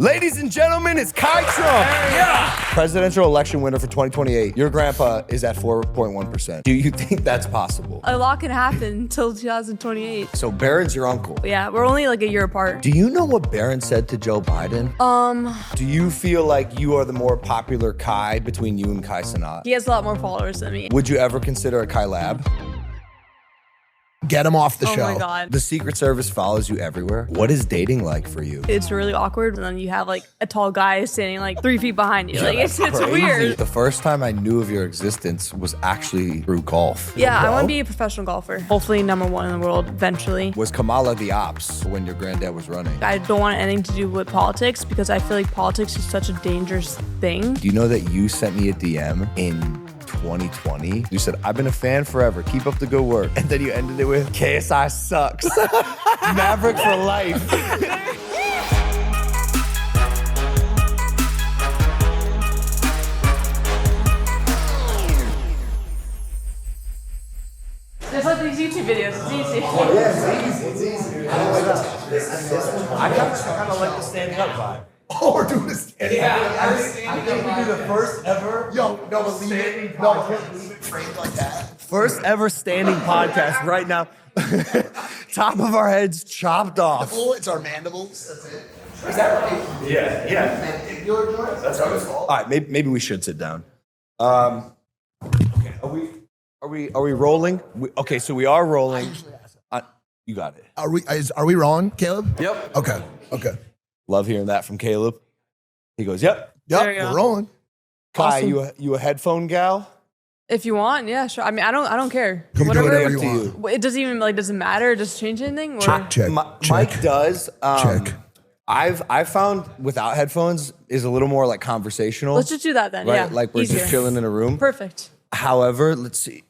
Ladies and gentlemen, it's Kai Trump. Yeah. Presidential election winner for 2028. Your grandpa is at 4.1%. Do you think that's possible? A lot can happen until 2028. So Barron's your uncle. Yeah, we're only like a year apart. Do you know what Barron said to Joe Biden? Do you feel like you are the more popular Kai between you and Kai Cenat? He has a lot more followers than me. Would you ever consider a Kai lab? Get him off the show. Oh my God. The Secret Service follows you everywhere. What is dating like for you? It's really awkward, and then you have like a tall guy standing like 3 feet behind you. Like it's Crazy. weird. The first time I knew of your existence was actually through golf. Yeah, I want to be a professional golfer. Hopefully #1 in the world eventually. Was Kamala the ops when your granddad was running? I don't want anything to do with politics because I feel like politics is such a dangerous thing. Do you know that you sent me a DM in 2020? You said, I've been a fan forever. Keep up the good work. And then you ended it with, KSI sucks. Maverick for life. There's like these YouTube videos. It's easy. It's easy. I kind of like the standing up vibe. Oh, we're doing this. I think we do the first ever Leave it framed like that. First ever standing podcast right now. Top of our heads chopped off. Oh, it's our mandibles. That's it. Is that right? Yeah. Mandibular joints? That's what it's called. All right, maybe we should sit down. Okay, are we rolling? Okay, so we are rolling. You got it. Are we rolling, Caleb? Yep. Okay. Love hearing that from Caleb. He goes, yep. There you We're go. rolling. Kai, Awesome. you a headphone gal? If you want, yeah, sure. I mean, I don't care. You can do whatever you to you. want. It doesn't even does it matter? Does it change anything? Or? Check. Mike does. Check. I've found without headphones is a little more like conversational. Let's just do that then. right? Yeah, Like we're easier. just chilling in a room. Perfect. However, let's see.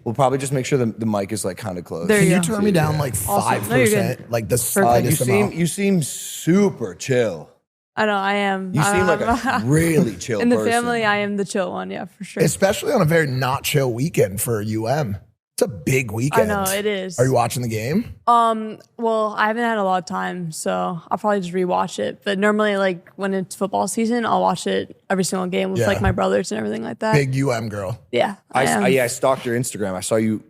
We'll probably just make sure the mic is like kind of close. There Can you you go. turn me down like Awesome. No, you're 5%? Like the you slightest amount. seem super chill. I know I am. You seem like a really chill in the person. family. I am the chill one. Yeah, for sure. Especially on a very not chill weekend for UM. It's a big weekend. I know it is. Are you watching the game? Well, I haven't had a lot of time, so I'll probably just rewatch it. But normally, like when it's football season, I'll watch it every single game with Yeah. like my brothers and everything like that. Big UM girl. Yeah, I am. I stalked your Instagram. I saw you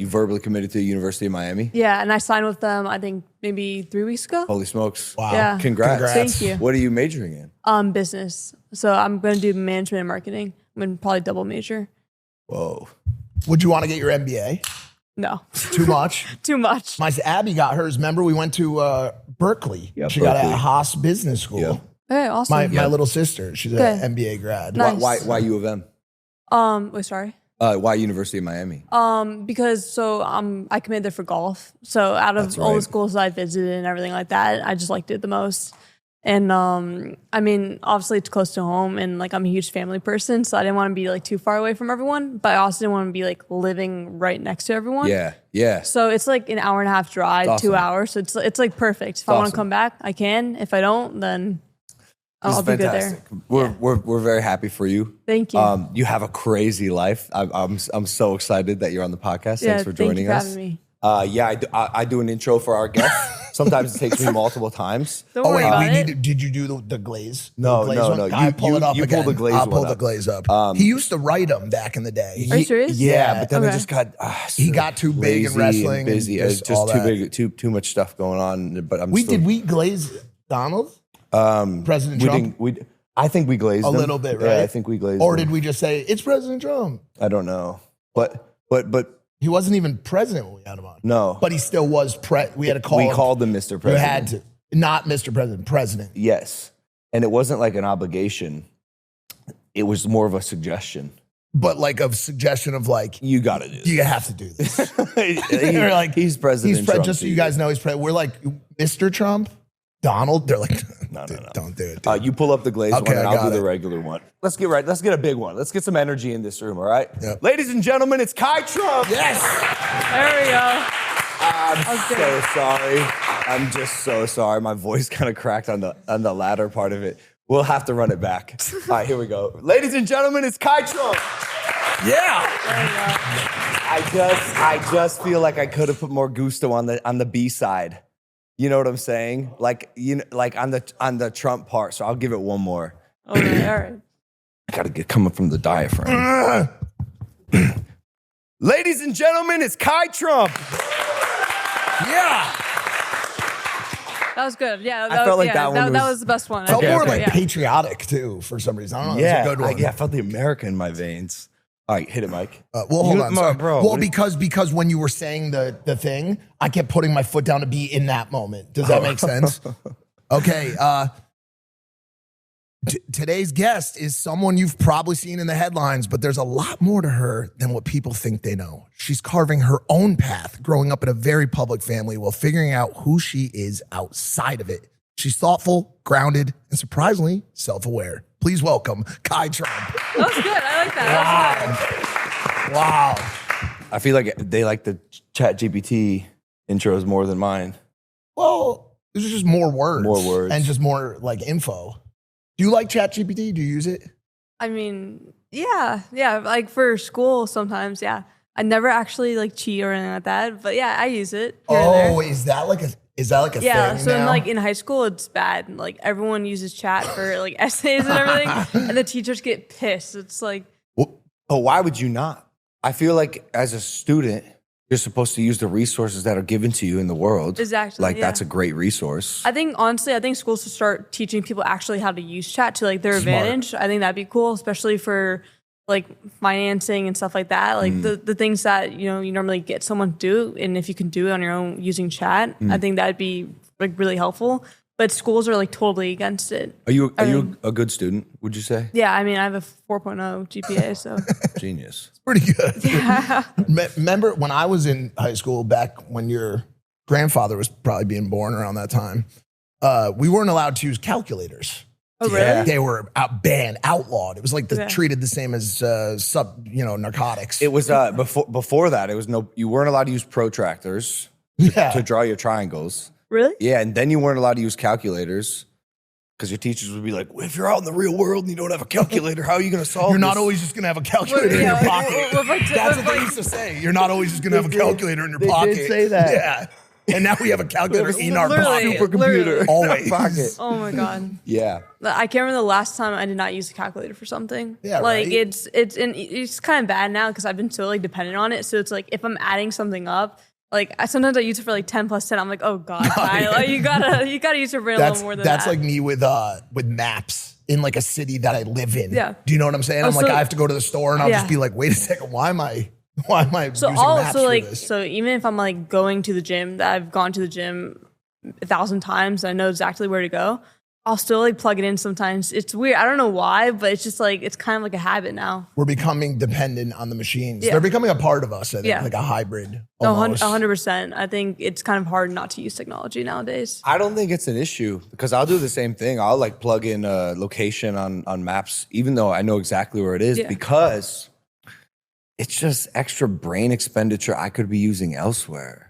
verbally committed to the University of Miami. Yeah, and I signed with them. I think maybe 3 weeks ago. Holy smokes! Wow. Yeah. Congrats. Thank you. What are you majoring in? Business. So I'm going to do management and marketing. I'm going to probably double major. Whoa. Would you want to get your MBA? No, Too much? too much. My Abby got hers. Remember, we went to Berkeley. Yeah, she got it Berkeley. at Haas Business School. Yeah. Okay, awesome. My little sister. She's Okay. an MBA grad. Nice. Why U of M? Wait, sorry. Why University of Miami? Because I committed there for golf. So out of That's all the right. schools that I visited and everything like that, I just liked it the most. And I mean, obviously it's close to home, and like I'm a huge family person, so I didn't want to be like too far away from everyone, but I also didn't want to be like living right next to everyone. Yeah. So it's like an hour and a half drive, Awesome. 2 hours. So it's like perfect. If I want awesome. to come back, I can. If I don't, then This I'll is be good fantastic. there. We're very happy for you. Thank you. You have a crazy life. I'm so excited that you're on the podcast. Yeah, Thanks for joining thank you for us. having me. I do an intro for our guests. Sometimes it takes me multiple times. Don't Oh, worry wait, about it. Did you do the glaze? No, The glaze no, one? no. I pull it up you again. pull the glaze I'll one pull the up. glaze up. He used to write them back in the day. Are you serious? Yeah, but then it Okay. just got He got too big in lazy wrestling and busy. and It's just all just too that. big, too much stuff going on. But I'm Did we glaze Donald? President Trump? I think we glazed A him. little bit, right? Yeah, I think we glazed Or him. did we just say, it's President Trump? I don't know. But He wasn't even president when we had him on. no. But he still was we had to call we him. called him Mr. You President. had to. Not Mr. President, President. Yes. And it wasn't like an obligation. It was more of a suggestion. But like a suggestion of like, You got to do this. you have to do this. They're like, he's President Trump. Just so to you guys know, he's president. We're like, Mr. Trump, Donald. They're like, No. don't do it. dude. You pull up the glazed Okay, one and I I'll got do the it. regular one. Let's get a big one. Let's get some energy in this room, all right? Yep. Ladies and gentlemen, it's Kai Trump. Yes. There we go. I'm Okay. so sorry. I'm just so sorry. My voice kind of cracked on the latter part of it. We'll have to run it back. All right, here we go. Ladies and gentlemen, it's Kai Trump. Yeah. There you go. I just feel like I could have put more gusto on the B side. You know what I'm saying? Like like on the Trump part. So I'll give it one more. Okay, all right. I gotta get coming from the diaphragm. Ladies and gentlemen, it's Kai Trump. Yeah. That was good. Yeah, I felt like that one was the best one. Felt more okay. like patriotic too for some reason. I don't know. It was a good one. I felt the America in my veins. All right, hit it, Mike. Well, hold on, sorry. bro. Well, because when you were saying the thing, I kept putting my foot down to be in that moment. Does that make sense? Okay. Today's guest is someone you've probably seen in the headlines, but there's a lot more to her than what people think they know. She's carving her own path, growing up in a very public family while figuring out who she is outside of it. She's thoughtful, grounded, and surprisingly self-aware. Please welcome Kai Trump. That was good. I like that. Wow. I feel like they like the ChatGPT intros more than mine. Well, there's just more words. More words. And just more like info. Do you like ChatGPT? Do you use it? I mean, yeah. Like for school sometimes, yeah. I never actually like cheat or anything like that, but yeah, I use it. Here and there. Is that like a yeah, thing so now? in high school it's bad. Like everyone uses chat for like essays and everything, and the teachers get pissed. It's like, Well, but why would you not? I feel like as a student, you're supposed to use the resources that are given to you in the world. Exactly, Like yeah. that's a great resource. I think schools should start teaching people actually how to use chat to like their advantage. I think that'd be cool, especially for like financing and stuff like that. Like the things that, you normally get someone to do. And if you can do it on your own using chat, I think that'd be like really helpful. But schools are like totally against it. Are you a good student, would you say? Yeah, I mean, I have a 4.0 GPA, so. Genius. Pretty good. Yeah. Remember when I was in high school, back when your grandfather was probably being born around that time, we weren't allowed to use calculators. Oh, really? Yeah. They were banned, outlawed. It was like treated the same as narcotics. It was before that. It was you weren't allowed to use protractors to draw your triangles. Really? Yeah, and then you weren't allowed to use calculators because your teachers would be like, well, if you're out in the real world and you don't have a calculator, how are you going to solve You're this? not always just going to have a calculator in your pocket. That's what they used to say. You're not always just going to have a calculator in your pocket. They did say that. Yeah. And now we have a calculator in our pocket. Supercomputer. Always. Pocket. Oh my God. Yeah. I can't remember the last time I did not use a calculator for something. Yeah, like right? it's kind of bad now because I've been so like dependent on it. So it's like if I'm adding something up, like sometimes I use it for like 10 plus 10. I'm like, oh God, like, you gotta use your brain a little more than that. That's like me with maps in like a city that I live in. Yeah. Do you know what I'm saying? I'm like, I have to go to the store and I'll just be like, wait a second, why am I using maps for this? So even if I'm like going to the gym, that I've gone to the gym 1,000 times, I know exactly where to go, I'll still like plug it in sometimes. It's weird. I don't know why, but it's just like, it's kind of like a habit now. We're becoming dependent on the machines. Yeah. They're becoming a part of us, I think, Yeah. like a hybrid. No, Almost. 100%. I think it's kind of hard not to use technology nowadays. I don't think it's an issue because I'll do the same thing. I'll like plug in a location on maps, even though I know exactly where it is, because it's just extra brain expenditure I could be using elsewhere.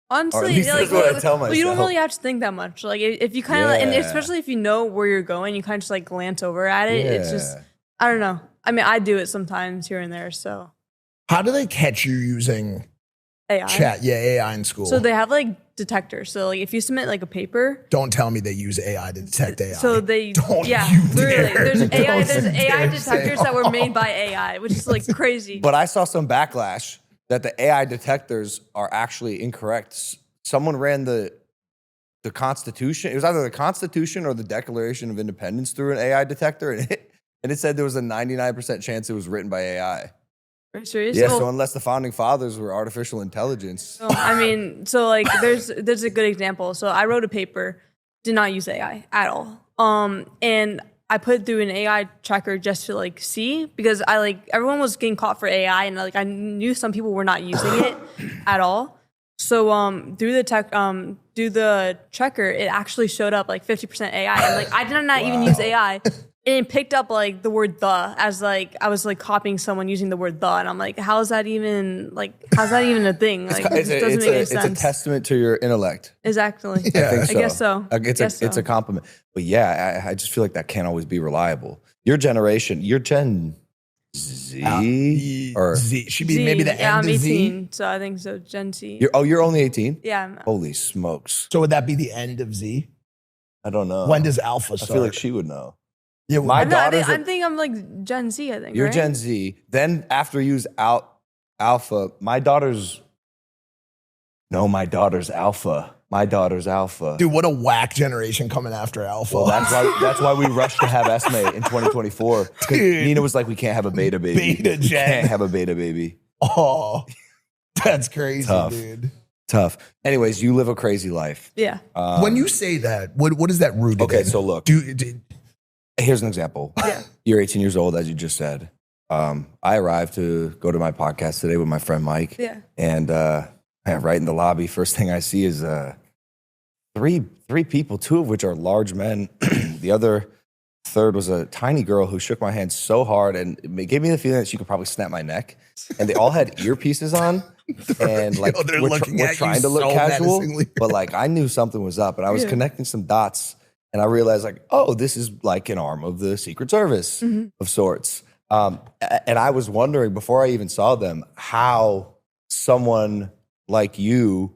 Honestly, least that's what I tell myself. you don't really have to think that much. Like if you kind of, and especially if you know where you're going, you kind of just like glance over at it. It's just, I don't know. I mean, I do it sometimes here and there. So How do they catch you using AI. chat? Yeah, AI in school. So they have like detectors. So like if you submit like a paper, Don't tell me they use AI to detect AI. so they Don't yeah, you literally. dare. There's Don't AI you there's AI dare say, detectors that were made by AI, which is like crazy. But I saw some backlash that the AI detectors are actually incorrect. Someone ran the Constitution. It was either the Constitution or the Declaration of Independence through an AI detector, and it said there was a 99% chance it was written by AI. Are you serious? Yeah, Well, so unless the founding fathers were artificial intelligence. I mean, so like there's a good example. So I wrote a paper, did not use AI at all. And I put it through an AI checker just to like see, because I like everyone was getting caught for AI, and like I knew some people were not using it at all. So through the checker, it actually showed up like 50% AI. And like I did not even use AI. And it picked up like the word "the" as like I was like copying someone using the word "the," and I'm like, how's that even a thing? Like it just doesn't make any sense. It's a testament to your intellect. Exactly. Yeah. I guess so. It's a compliment. But yeah, I just feel like that can't always be reliable. Your generation, Z or Z. She'd be Z. maybe the Yeah, end I'm of 18, Z. so I think so. Gen Z. you're only 18? Yeah. Holy smokes. So would that be the end of Z? I don't know. When does Alpha I start? feel like she would know. Yeah, My I daughter's think I'm like Gen Z, I think. you're right? Gen Z. Then after you use Alpha, my daughter's Alpha. My daughter's Alpha. dude, what a whack generation coming after Alpha. Well, that's why we rushed to have Esme in 2024. Because Dude. Nina was like, we can't have a beta baby. Beta We gen. can't have a beta baby. Oh, that's crazy, Tough. dude. Tough. Anyways, you live a crazy life. Yeah. When you say that, what is that rooted Okay, in? so look. Here's an example. Yeah. You're 18 years old, as you just said. I arrived to go to my podcast today with my friend Mike. Yeah. And right in the lobby, first thing I see is three people, two of which are large men. The other third was a tiny girl who shook my hand so hard and it gave me the feeling that she could probably snap my neck. And they all had earpieces on. And like they're we're looking at you trying to look so casual, menacingly. but like I knew something was up, and I was Yeah. connecting some dots, and I realized like, oh, this is like an arm of the Secret Service of sorts. And I was wondering before I even saw them how someone like you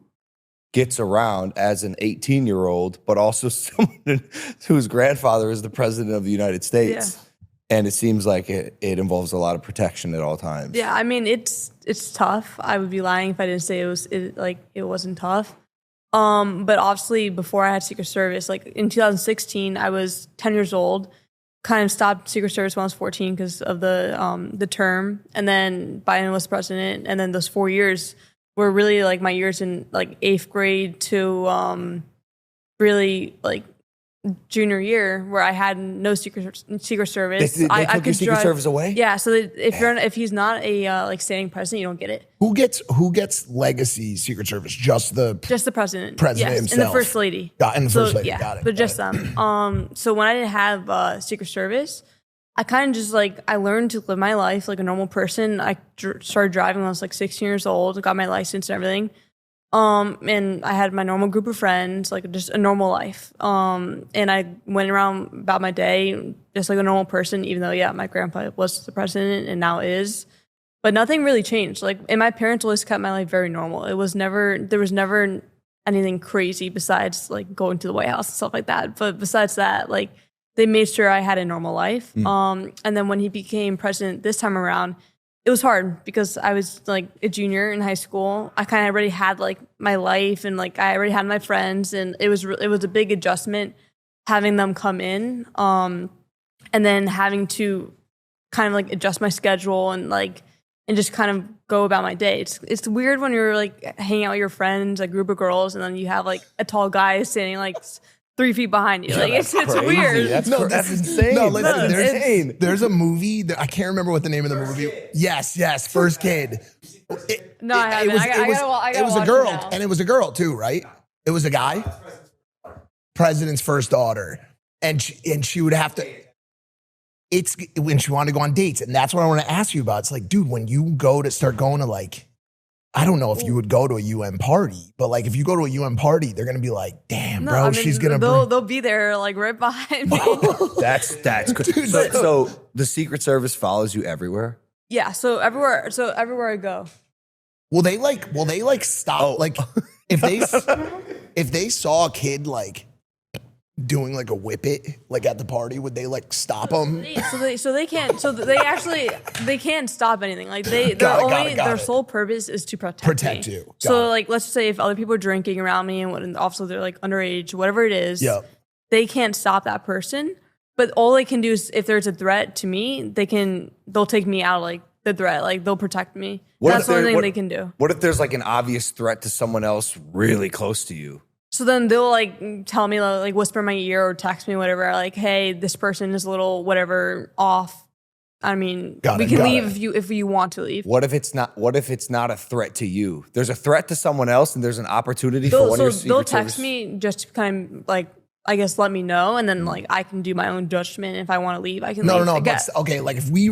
gets around as an 18-year-old, but also someone whose grandfather is the president of the United States. Yeah. And it seems like it involves a lot of protection at all times. Yeah, I mean it's tough. I would be lying if I didn't say it wasn't tough. But obviously before I had Secret Service, like in 2016, I was 10 years old. Kind of stopped Secret Service when I was 14 because of the term, and then Biden was president, and then those 4 years were really like my years in like 8th grade to really like junior year where I had no Secret Service. They I took your Secret Service away? Yeah, so that if he's not a like standing president, you don't get it. Who gets legacy Secret Service? Just the President President yes, himself. and the first lady. And the first lady. Yeah, Got it. but Got just it. them. So when I didn't have Secret Service, I kind of just like I learned to live my life like a normal person. I started driving when I was like 16 years old. Got my license and everything. And I had my normal group of friends, like just a normal life. And I went around about my day just like a normal person, even though, yeah, my grandpa was the president and now is. But nothing really changed. Like, and my parents always kept my life very normal. There was never anything crazy besides like going to the White House and stuff like that. But besides that, like they made sure I had a normal life. And then when he became president this time around, it was hard because I was like a junior in high school. I kind of already had like my life and like I already had my friends, and it was a big adjustment having them come in, and then having to kind of like adjust my schedule and just kind of go about my day. It's weird when you're like hanging out with your friends, a group of girls, and then you have like a tall guy standing like 3 feet behind you. Like it's weird. That's insane. No, listen, That's insane. there's a movie that I can't remember what the name of the movie. Yes, First Kid. No, I haven't. I gotta it was a watch girl, it now. and it was a girl too, right? It was a guy. President's first daughter, and she would have to. It's when she wanted to go on dates, and that's what I want to ask you about. It's like, dude, when you start going to like, I don't know if you would go to a UN party, but like if you go to a UN party, they're gonna be like, damn, No, bro, I mean, she's gonna they'll be there like right behind me. That's good. Dude, So the Secret Service follows you everywhere? Yeah, so everywhere I go. Will they stop like if they saw a kid like doing like a whip it like at the party, would they like stop them? They can't stop anything. Like Got their it. sole purpose is to protect me. you. Got So it. like let's just say if other people are drinking around me and obviously they're like underage, whatever it is, Yep. they can't stop that person. But all they can do is if there's a threat to me, they'll take me out of like the threat. Like they'll protect me. That's the only thing they can do. What if there's like an obvious threat to someone else really close to you? So then they'll like tell me, like whisper in my ear or text me, whatever, like, hey, this person is a little whatever off. I mean, we can leave if you want to leave. What if it's not a threat to you? There's a threat to someone else and there's an opportunity for one of your Secret They'll text Service- me just to kind of like I guess let me know, and then like I can do my own judgment. If I want to leave, I can No, leave. no, no. I guess. But okay, like if me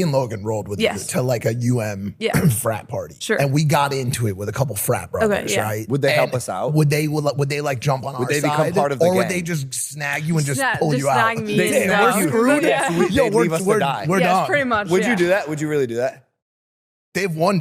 and Logan rolled with Yes. you to like a UM frat party, Sure. and we got into it with a couple frat brothers, yeah. right? Would they help And us out? Would they like jump on our they become side, part of the or would gang? they just snag you and just Snag- pull just you out? snag me Damn, and we're go. screwed. Yeah. They'd leave us to die. We're Yes, done. pretty much. Would yeah. you do that? Would you really do that? They have one.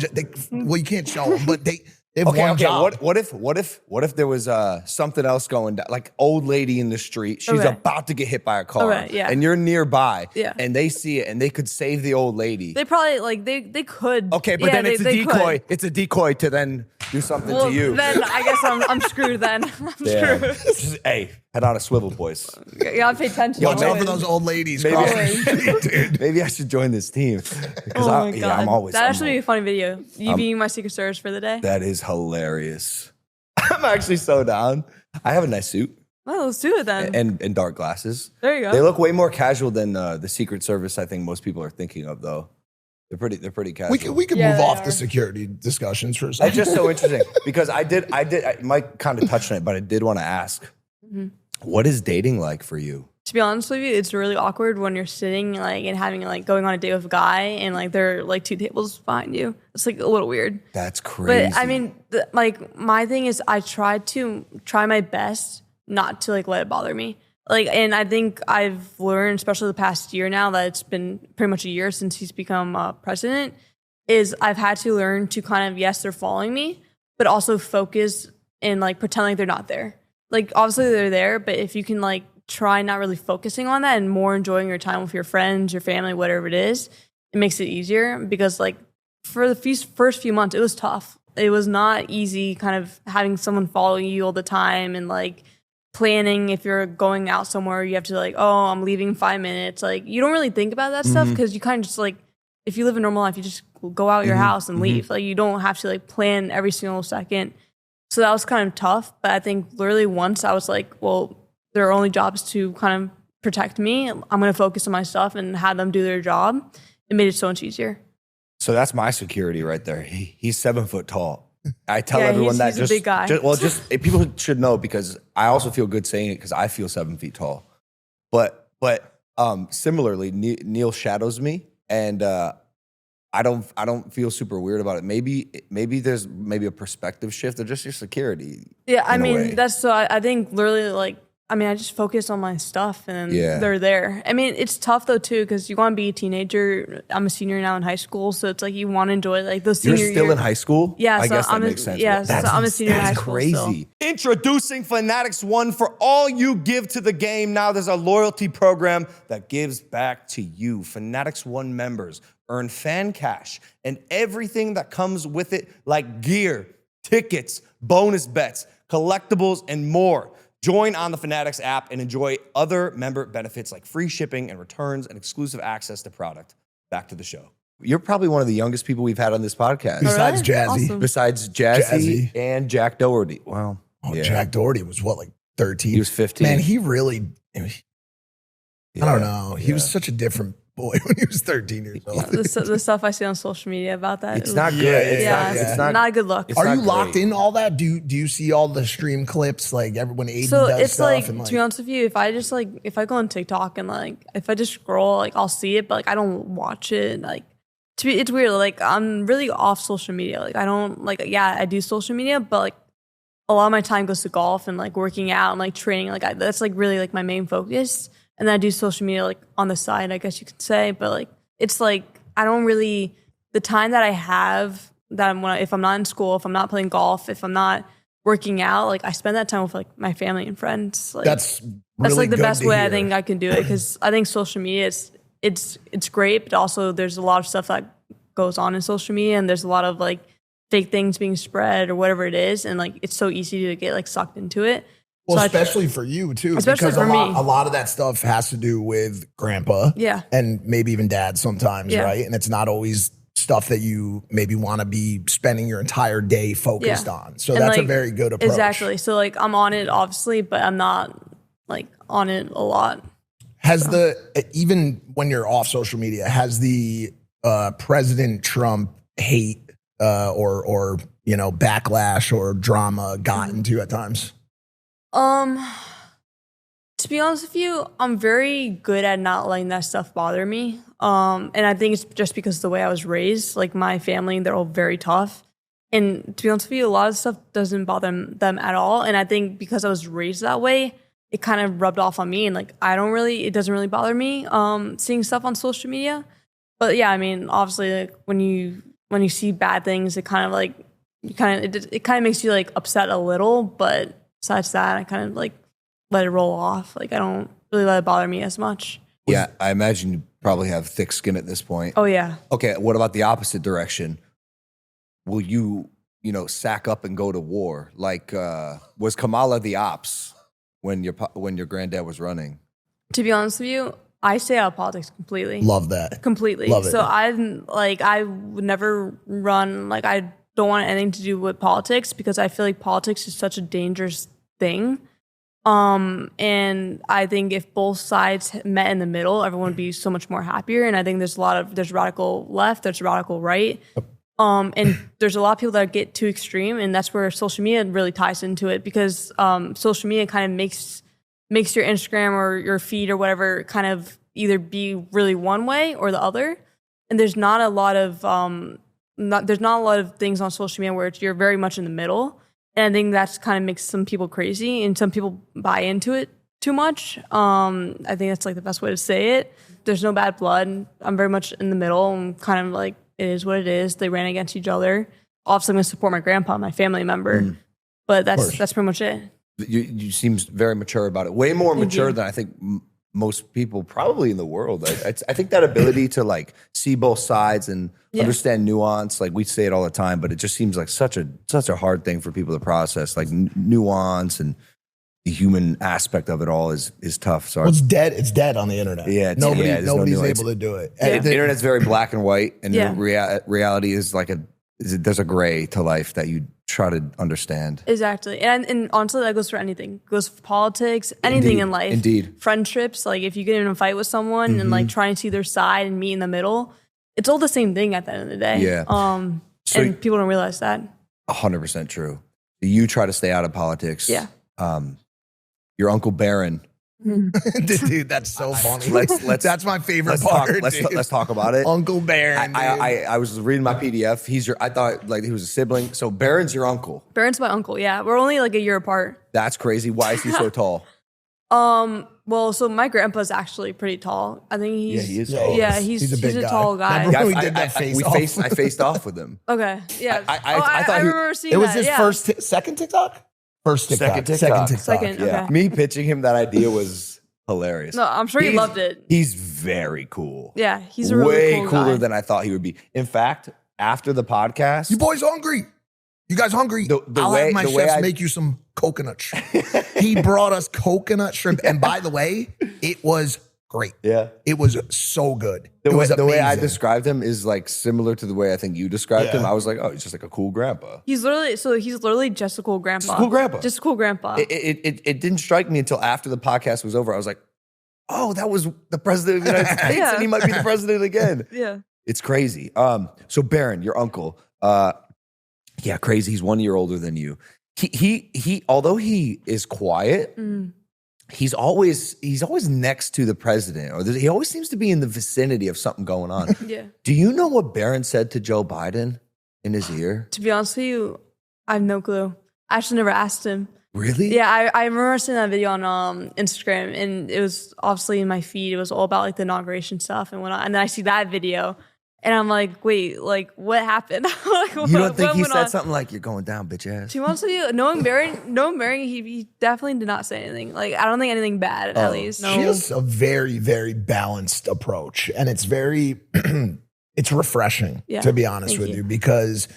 Well, you can't show them, but they have Okay, one okay. job. What if there was something else going down? Like old lady in the street, she's Okay. about to get hit by a car, Okay, yeah. and you're nearby, Yeah. and they see it, and they could save the old lady. They probably like they could. Okay, but Yeah, then it's a they decoy. could. It's a decoy to then do something Well, to you. then I guess I'm screwed. Then I'm Damn. screwed. Hey, head on a swivel, boys. You gotta pay attention. Watch out always. for those old ladies. Maybe- crossing the street, dude. Maybe I should join this team because Oh my god, I'm always. that I'm actually be a funny video. You being my secret service for the day. That is hilarious. I'm actually so down. I have a nice suit Well, let's do it then. and dark glasses. There you go. They look way more casual than the Secret Service. I think most people are thinking of though. They're pretty casual. We could Yeah, move they off are. the security discussions for a It's second. just so interesting because Mike kind of touched on it, but I did want to ask, Mm-hmm. what is dating like for you? To be honest with you, it's really awkward when you're sitting like and having like going on a date with a guy and like they're like 2 tables behind you. It's like a little weird. That's crazy. But I mean, like my thing is I try my best not to like let it bother me. Like, and I think I've learned, especially the past year now that it's been pretty much a year since he's become president, is I've had to learn to kind of, yes, they're following me, but also focus and like pretend like they're not there. Like obviously they're there, but if you can like try not really focusing on that and more enjoying your time with your friends, your family, whatever it is, it makes it easier because like for the first few months, it was tough. It was not easy kind of having someone following you all the time and like planning if you're going out somewhere, you have to like, oh, I'm leaving in 5 minutes. Like you don't really think about that stuff because you kind of just like, if you live a normal life, you just go out your house and leave. Like you don't have to like plan every single second. So that was kind of tough. But I think literally once I was like, well, their only job is to kind of protect me. I'm going to focus on my stuff and have them do their job. It made it so much easier. So that's my security right there. He's 7 foot tall. I tell Yeah, everyone he's that a big guy. people should know because I also feel good saying it because I feel 7 feet tall. But similarly, Neil shadows me, and I don't feel super weird about it. Maybe there's a perspective shift or just your security. Yeah, I in a way. mean, that's so I think literally like, I mean, I just focus on my stuff and Yeah. they're there. I mean, it's tough though too because you want to be a teenager. I'm a senior now in high school, so it's like you want to enjoy like those You're senior still year. in high school? Yeah, I so guess that I'm makes sense. yeah, so I'm a senior in high That's school crazy. still. Introducing Fanatics One. For all you give to the game, now there's a loyalty program that gives back to you. Fanatics One members earn fan cash and everything that comes with it, like gear, tickets, bonus bets, collectibles, and more. Join on the Fanatics app and enjoy other member benefits like free shipping and returns and exclusive access to product. Back to the show. You're probably one of the youngest people we've had on this podcast. Besides really? Jazzy. Awesome. Besides Jazzy, Jazzy. and Jack Doherty. Wow. Oh, Yeah. Jack Doherty was what, like 13? He was 15. Man, he really, I don't know. He was Yeah. such a different boy when he was 13 years old. The stuff I see on social media about that. It's it not was- good. Yeah, It's not a good look. it's Are not you locked great. in all that? Do you see all the stream clips like when Aiden So does it's stuff? like, and to be honest with you, if I go on TikTok and like if I just scroll, like I'll see it, but like I don't watch it. Like it's weird. Like I'm really off social media. Like I don't like I do social media, but like a lot of my time goes to golf and like working out and like training. Like that's like really like my main focus. And then I do social media like on the side, I guess you could say. But like it's like I don't really the time that I have that if I'm not in school, if I'm not playing golf, if I'm not working out, like I spend that time with like my family and friends. Like that's really like the good best to way hear. I think I can do it because I think social media it's great, but also there's a lot of stuff that goes on in social media and there's a lot of like fake things being spread or whatever it is, and like it's so easy to get like sucked into it. Well, So I- especially for you too, Especially because for me. a lot of that stuff has to do with grandpa, Yeah. and maybe even dad sometimes, Yeah. right? And it's not always stuff that you maybe want to be spending your entire day focused Yeah. on. So And, that's a like, very good approach. Exactly. So like I'm on it obviously, but I'm not like on it a lot. Has even when you're off social media, has the President Trump hate or backlash or drama gotten to you at times? To be honest with you, I'm very good at not letting that stuff bother me. And I think it's just because of the way I was raised. Like my family, they're all very tough. And to be honest with you, a lot of stuff doesn't bother them at all. And I think because I was raised that way, it kind of rubbed off on me. And like, it doesn't really bother me seeing stuff on social media. But yeah, I mean, obviously, like when you see bad things, it kind of like, it kind of makes you like upset a little. But besides that, I kind of like let it roll off. Like I don't really let it bother me as much. Yeah, I imagine you probably have thick skin at this point. Oh yeah. Okay, what about the opposite direction? Will you sack up and go to war? Like, was Kamala the ops when your granddad was running? To be honest with you, I stay out of politics completely. Love that. Completely. Love it. So I would never run. Like I don't want anything to do with politics because I feel like politics is such a dangerous thing. And I think if both sides met in the middle, everyone would be so much more happier. And I think there's radical left, there's radical right. And there's a lot of people that get too extreme, and that's where social media really ties into it because social media kind of makes your Instagram or your feed or whatever kind of either be really one way or the other. And there's not a lot of things on social media where you're very much in the middle. And I think that's kind of makes some people crazy, and some people buy into it too much. I think that's like the best way to say it. There's no bad blood. I'm very much in the middle. I'm kind of like, it is what it is. They ran against each other. Obviously, I'm going to support my grandpa, my family member. But that's pretty much it. You seem very mature about it. Way more mature than I think most people probably in the world. I think that ability to like see both sides and understand nuance, like we say it all the time, but it just seems like such a hard thing for people to process. Like nuance and the human aspect of it all is tough. So it's dead. It's dead on the internet. Yeah, nobody's able to do it. Yeah. The internet's very black and white, and reality is like there's a gray to life that you try to understand. Exactly. And honestly, that goes for anything. It goes for politics, anything in life. Indeed. Friendships, like if you get in a fight with someone and like trying to see their side and meet in the middle, it's all the same thing at the end of the day. Yeah. And people don't realize that. 100% true. You try to stay out of politics. Yeah. Your Uncle Barron. Dude, that's so funny. That's my favorite part. Let's talk about it. Uncle Barron. I was reading my PDF. I thought like he was a sibling. So Barron's your uncle. Barron's my uncle. Yeah, we're only like a year apart. That's crazy. Why is he so tall? Well, so my grandpa's actually pretty tall. I think he's he is tall. Yeah, he's a tall guy. Remember we did that face off? I faced off with him. Okay. Yeah. I thought I remember seeing it was that. his second TikTok. First TikTok. Second TikTok. Second, Yeah. okay. Me pitching him that idea was hilarious. No, I'm sure he loved it. He's very cool. Yeah, he's a really way cool cooler guy. than I thought he would be. In fact, after the podcast, You boys hungry? You guys hungry? I'll have my chefs make you some coconut shrimp. He brought us coconut shrimp. And by the way, it was great. Yeah. It was so good. The way I amazing. described him is like similar to the way I think you described him. I was like, oh, he's just like a cool grandpa. He's literally just a cool grandpa. Just a cool grandpa. Just a cool grandpa. It didn't strike me until after the podcast was over. I was like, oh, that was the president of the United States, Yeah. and he might be the president again. Yeah. It's crazy. So Barron, your uncle, crazy. He's 1 year older than you. He although he is quiet, he's always next to the president, or he always seems to be in the vicinity of something going on. Yeah. Do you know what Barron said to Joe Biden in his ear? To be honest with you, I have no clue. I actually never asked him. Really? Yeah, I remember seeing that video on Instagram, and it was obviously in my feed. It was all about like the inauguration stuff and whatnot. And then I see that video, and I'm like, wait, like what happened? Like, You don't think he said something like, "You're going down, bitch ass"? To be honest with you, knowing Barron, he definitely did not say anything. Like I don't think anything bad, at least. No. She has a very, very balanced approach. And it's very, it's refreshing, to be honest with you, because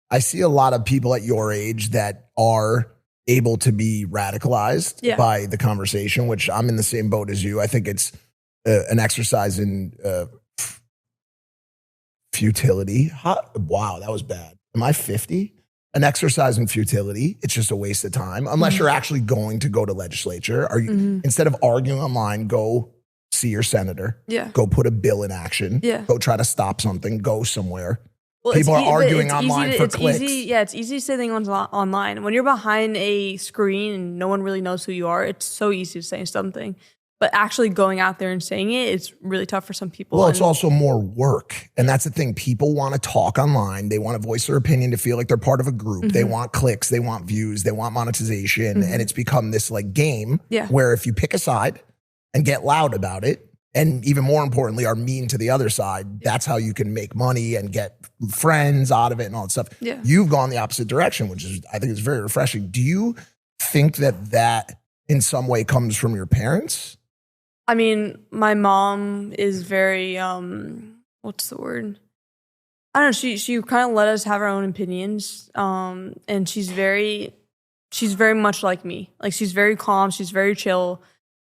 I see a lot of people at your age that are able to be radicalized by the conversation, which I'm in the same boat as you. I think it's an exercise in futility. Wow, that was bad. Am I 50? An exercise in futility. It's just a waste of time. Unless you're actually going to go to legislature. Are you instead of arguing online, go see your senator. Yeah. Go put a bill in action. Yeah. Go try to stop something. Go somewhere. Well, People are but arguing it's online for clicks. It's easy to say things online. When you're behind a screen and no one really knows who you are, it's so easy to say something. But actually going out there and saying it, it's really tough for some people. Well, it's also more work. And that's the thing. People want to talk online. They want to voice their opinion to feel like they're part of a group. They want clicks. They want views. They want monetization. And it's become this like game where if you pick a side and get loud about it, and even more importantly, are mean to the other side, that's how you can make money and get friends out of it and all that stuff. Yeah. You've gone the opposite direction, which is, I think is very refreshing. Do you think that in some way comes from your parents? I mean, my mom is very, what's the word? I don't know. She kind of let us have our own opinions. And she's very much like me. Like, she's very calm. She's very chill.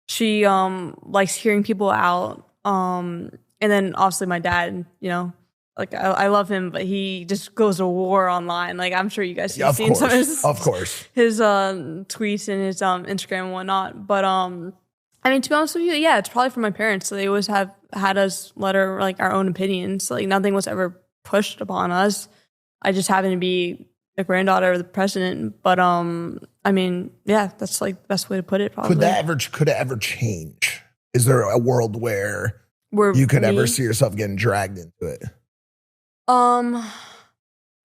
She likes hearing people out. And then obviously my dad, you know, like I love him, but he just goes to war online. Like, I'm sure you guys have seen some of his tweets and his Instagram and whatnot. But I mean, to be honest with you, yeah, it's probably from my parents. So they always have had us let our own opinions. Like, nothing was ever pushed upon us. I just happened to be the granddaughter of the president. But I mean, yeah, that's like the best way to put it. Probably. Could it ever change? Is there a world where you could ever see yourself getting dragged into it?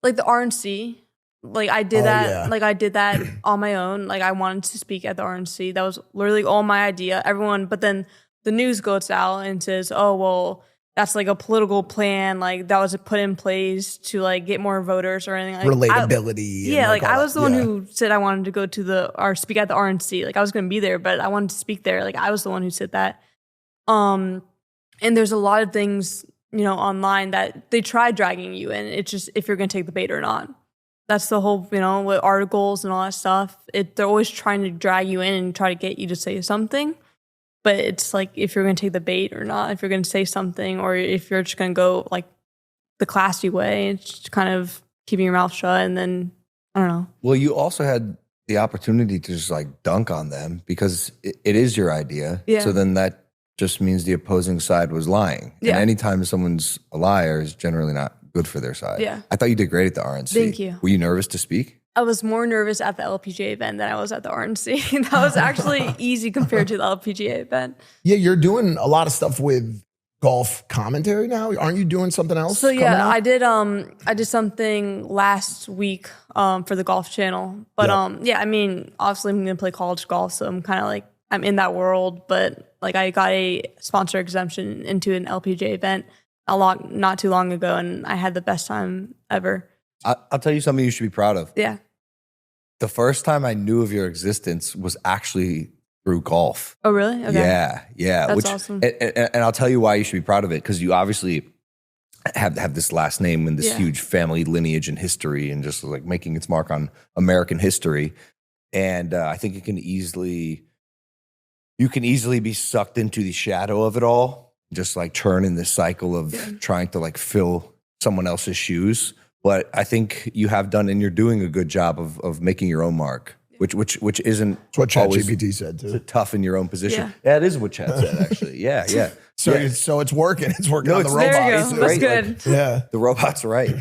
Like the RNC. Like I did I did that on my own. Like, I wanted to speak at the RNC. That was literally all my idea. But then the news goes out and says, oh, well, that's like a political plan. Like, that was put in place to like get more voters or anything. Like relatability. I was the one who said I wanted to go to or speak at the RNC. Like, I was going to be there, but I wanted to speak there. Like, I was the one who said that. And there's a lot of things, you know, online that they try dragging you in. It's just if you're going to take the bait or not. That's the whole, you know, with articles and all that stuff. They're always trying to drag you in and try to get you to say something. But it's like if you're going to take the bait or not, if you're going to say something, or if you're just going to go like the classy way, it's just kind of keeping your mouth shut. And then, I don't know. Well, you also had the opportunity to just like dunk on them because it is your idea. Yeah. So then that just means the opposing side was lying. Yeah. And anytime someone's a liar is generally not good for their side. Yeah. I thought you did great at the RNC. Thank you. Were you nervous to speak? I was more nervous at the LPGA event than I was at the RNC. That was actually easy compared to the LPGA event. Yeah, you're doing a lot of stuff with golf commentary now. Aren't you doing something else? So yeah, I did something last week for the Golf Channel. But yeah, I mean, obviously I'm gonna play college golf, so I'm kind of like I'm in that world. But like I got a sponsor exemption into an LPGA event not too long ago, and I had the best time ever. I'll tell you something you should be proud of. Yeah. The first time I knew of your existence was actually through golf. Oh, really? Okay. Yeah. That's awesome. And I'll tell you why you should be proud of it, because you obviously have this last name and this huge family lineage and history and just like making its mark on American history. And I think you can easily be sucked into the shadow of it all. Just like churn in this cycle of trying to like fill someone else's shoes. But I think you have done, and you're doing a good job of making your own mark, which isn't it's what ChatGPT said too. Tough in your own position. Yeah, it is what Chat said actually. Yeah. So it's working. It's working on the robot. There you go. That's good. Like, the robot's right.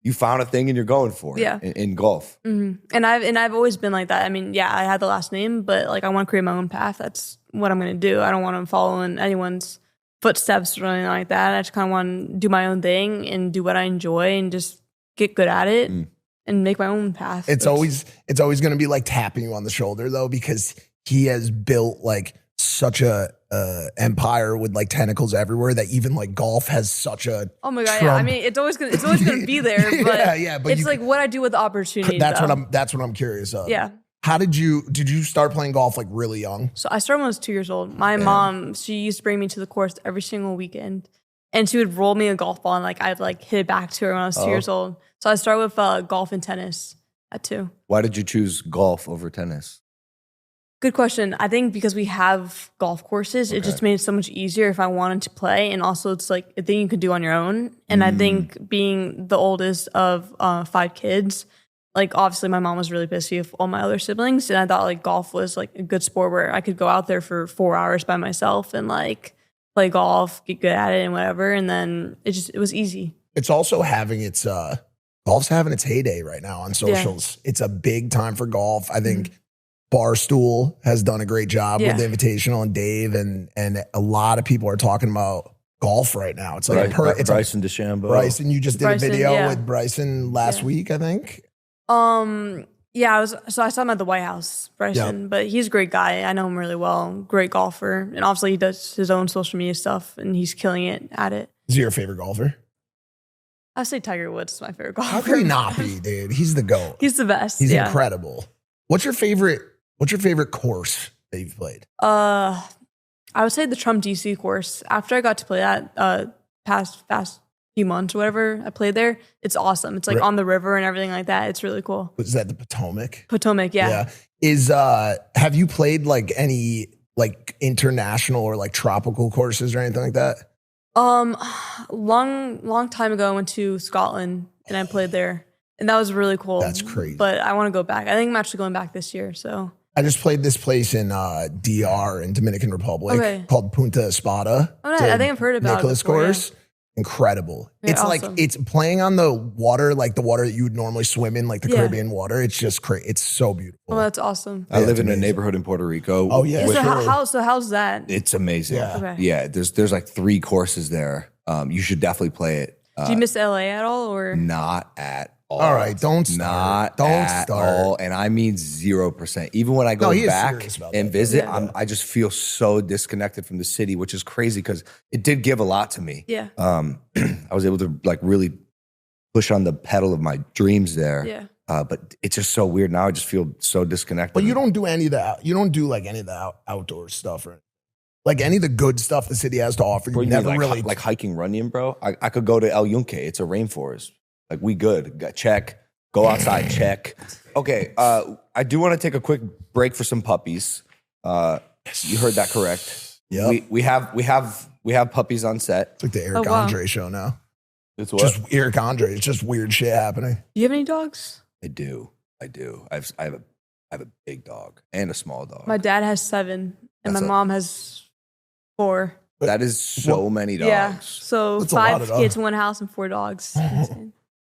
You found a thing and you're going for it in golf. Mm-hmm. And I've always been like that. I mean, yeah, I had the last name, but like I want to create my own path. That's what I'm going to do. I don't want to follow in anyone's footsteps or anything like that. I just kind of want to do my own thing and do what I enjoy and just get good at it and make my own path. It's always going to be like tapping you on the shoulder though, because he has built like such a empire with like tentacles everywhere that even like golf has such a oh my god. Yeah, I mean it's always gonna be there, but but it's like what I do with the opportunity. That's what I'm curious of. Yeah. How did you start playing golf like really young? So I started when I was 2 years old. My mom, she used to bring me to the course every single weekend, and she would roll me a golf ball and like I'd like hit it back to her when I was 2 years old. So I started with golf and tennis at 2. Why did you choose golf over tennis? Good question. I think because we have golf courses, it just made it so much easier if I wanted to play, and also it's like a thing you can do on your own. And I think being the oldest of 5 kids. Like, obviously, my mom was really busy with all my other siblings, and I thought, like, golf was, like, a good sport where I could go out there for 4 hours by myself and, like, play golf, get good at it and whatever, and then it was easy. it's also having its golf's having its heyday right now on socials. It's a big time for golf. I think Barstool has done a great job with the Invitational and Dave, and a lot of people are talking about golf right now. It's like it's Bryson DeChambeau. Bryson, you just did a video with Bryson last week, I think. Yeah, I saw him at the White House, Bryson, but he's a great guy. I know him really well. Great golfer. And obviously he does his own social media stuff and he's killing it at it. Is he your favorite golfer? I say Tiger Woods is my favorite golfer. How could he not be, dude? He's the GOAT. He's the best. He's incredible. What's your favorite course that you've played? I would say the Trump DC course. After I got to play that past few months or whatever I played there, it's awesome. It's like on the river and everything like that. It's really cool. Was that the Potomac? Potomac, yeah. Have you played like any like international or like tropical courses or anything like that? Long time ago I went to Scotland and I played there. And that was really cool. That's crazy. But I want to go back. I think I'm actually going back this year. So I just played this place in DR in Dominican Republic called Punta Espada. Oh, I think I've heard about Nicholas it before, course. Incredible. It's awesome. like it's playing on the water, like the water that you would normally swim in, like the Caribbean water. It's just crazy. It's so beautiful. Oh, that's awesome. I live in a neighborhood in Puerto Rico. Oh yeah. How's that? It's amazing. Yeah. Yeah. There's like 3 courses there. You should definitely play it. Do you miss LA at all or? Not at all. All right, don't start. Don't start. All, and I mean 0%. Even when I go back and visit, I just feel so disconnected from the city, which is crazy because it did give a lot to me. Yeah. I was able to like really push on the pedal of my dreams there. Yeah. But it's just so weird now. I just feel so disconnected. But you don't do any of that. You don't do like any of the outdoor stuff, right? Like any of the good stuff the city has to offer. You never like, really like hiking, running, bro. I could go to El Yunque. It's a rainforest. Like we good. Check. Go outside. Check. Okay. I do want to take a quick break for some puppies. You heard that correct. Yeah. We have puppies on set. It's like the Eric Andre show now. It's what? Just Eric Andre. It's just weird shit happening. Do you have any dogs? I do. I have a big dog and a small dog. My dad has 7 and my mom has 4. That is so many dogs. Yeah. So That's 5 kids in one house and 4 dogs.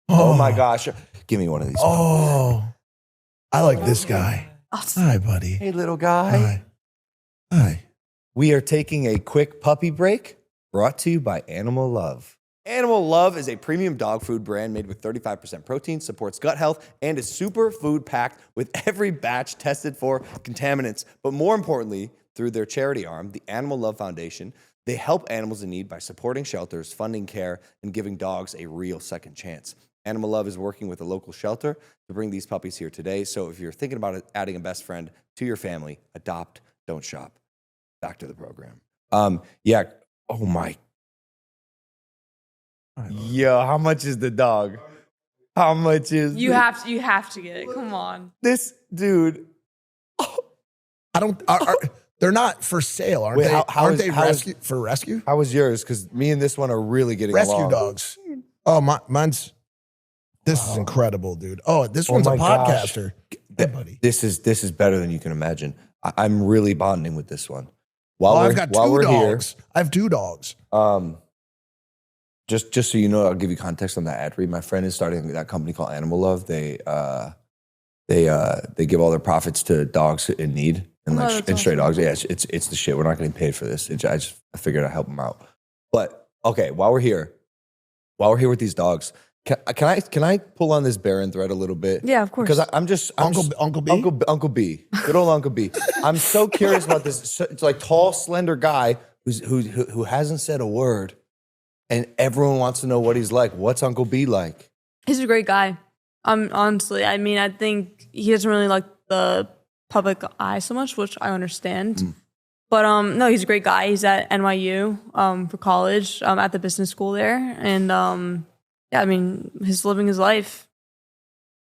Oh my gosh. Give me one of these. Oh, I like this guy. Hi, buddy. Hey, little guy. Hi. We are taking a quick puppy break brought to you by Animal Love. Animal Love is a premium dog food brand made with 35% protein, supports gut health, and is super food packed with every batch tested for contaminants. But more importantly, through their charity arm, the Animal Love Foundation, they help animals in need by supporting shelters, funding care, and giving dogs a real second chance. Animal Love is working with a local shelter to bring these puppies here today. So if you're thinking about adding a best friend to your family, adopt, don't shop. Back to the program. Yeah. Oh my. Yo, how much is the dog? How much is you have to get it. Come on. This dude? I don't. They're not for sale, aren't they? Aren't they for rescue? How was yours? Because me and this one are really getting rescue along. Dogs. Oh, mine's. This is incredible, dude. Oh, this one's a podcaster. Hey, buddy. This is better than you can imagine. I'm really bonding with this one. I've got 2 dogs. I have 2 dogs. Just so you know, I'll give you context on that ad read. My friend is starting that company called Animal Love. They give all their profits to dogs in need and stray dogs. Yeah, it's the shit. We're not getting paid for this. I figured I'd help them out. But okay, while we're here with these dogs, can I pull on this Barron thread a little bit? Yeah, of course. Because I'm Uncle B? Uncle B. Good old Uncle B. I'm so curious about this. It's like tall, slender guy who hasn't said a word, and everyone wants to know what he's like. What's Uncle B like? He's a great guy. Honestly, I mean, I think he doesn't really like the public eye so much, which I understand. But no, he's a great guy. He's at NYU for college, at the business school there, and yeah, I mean, he's living his life.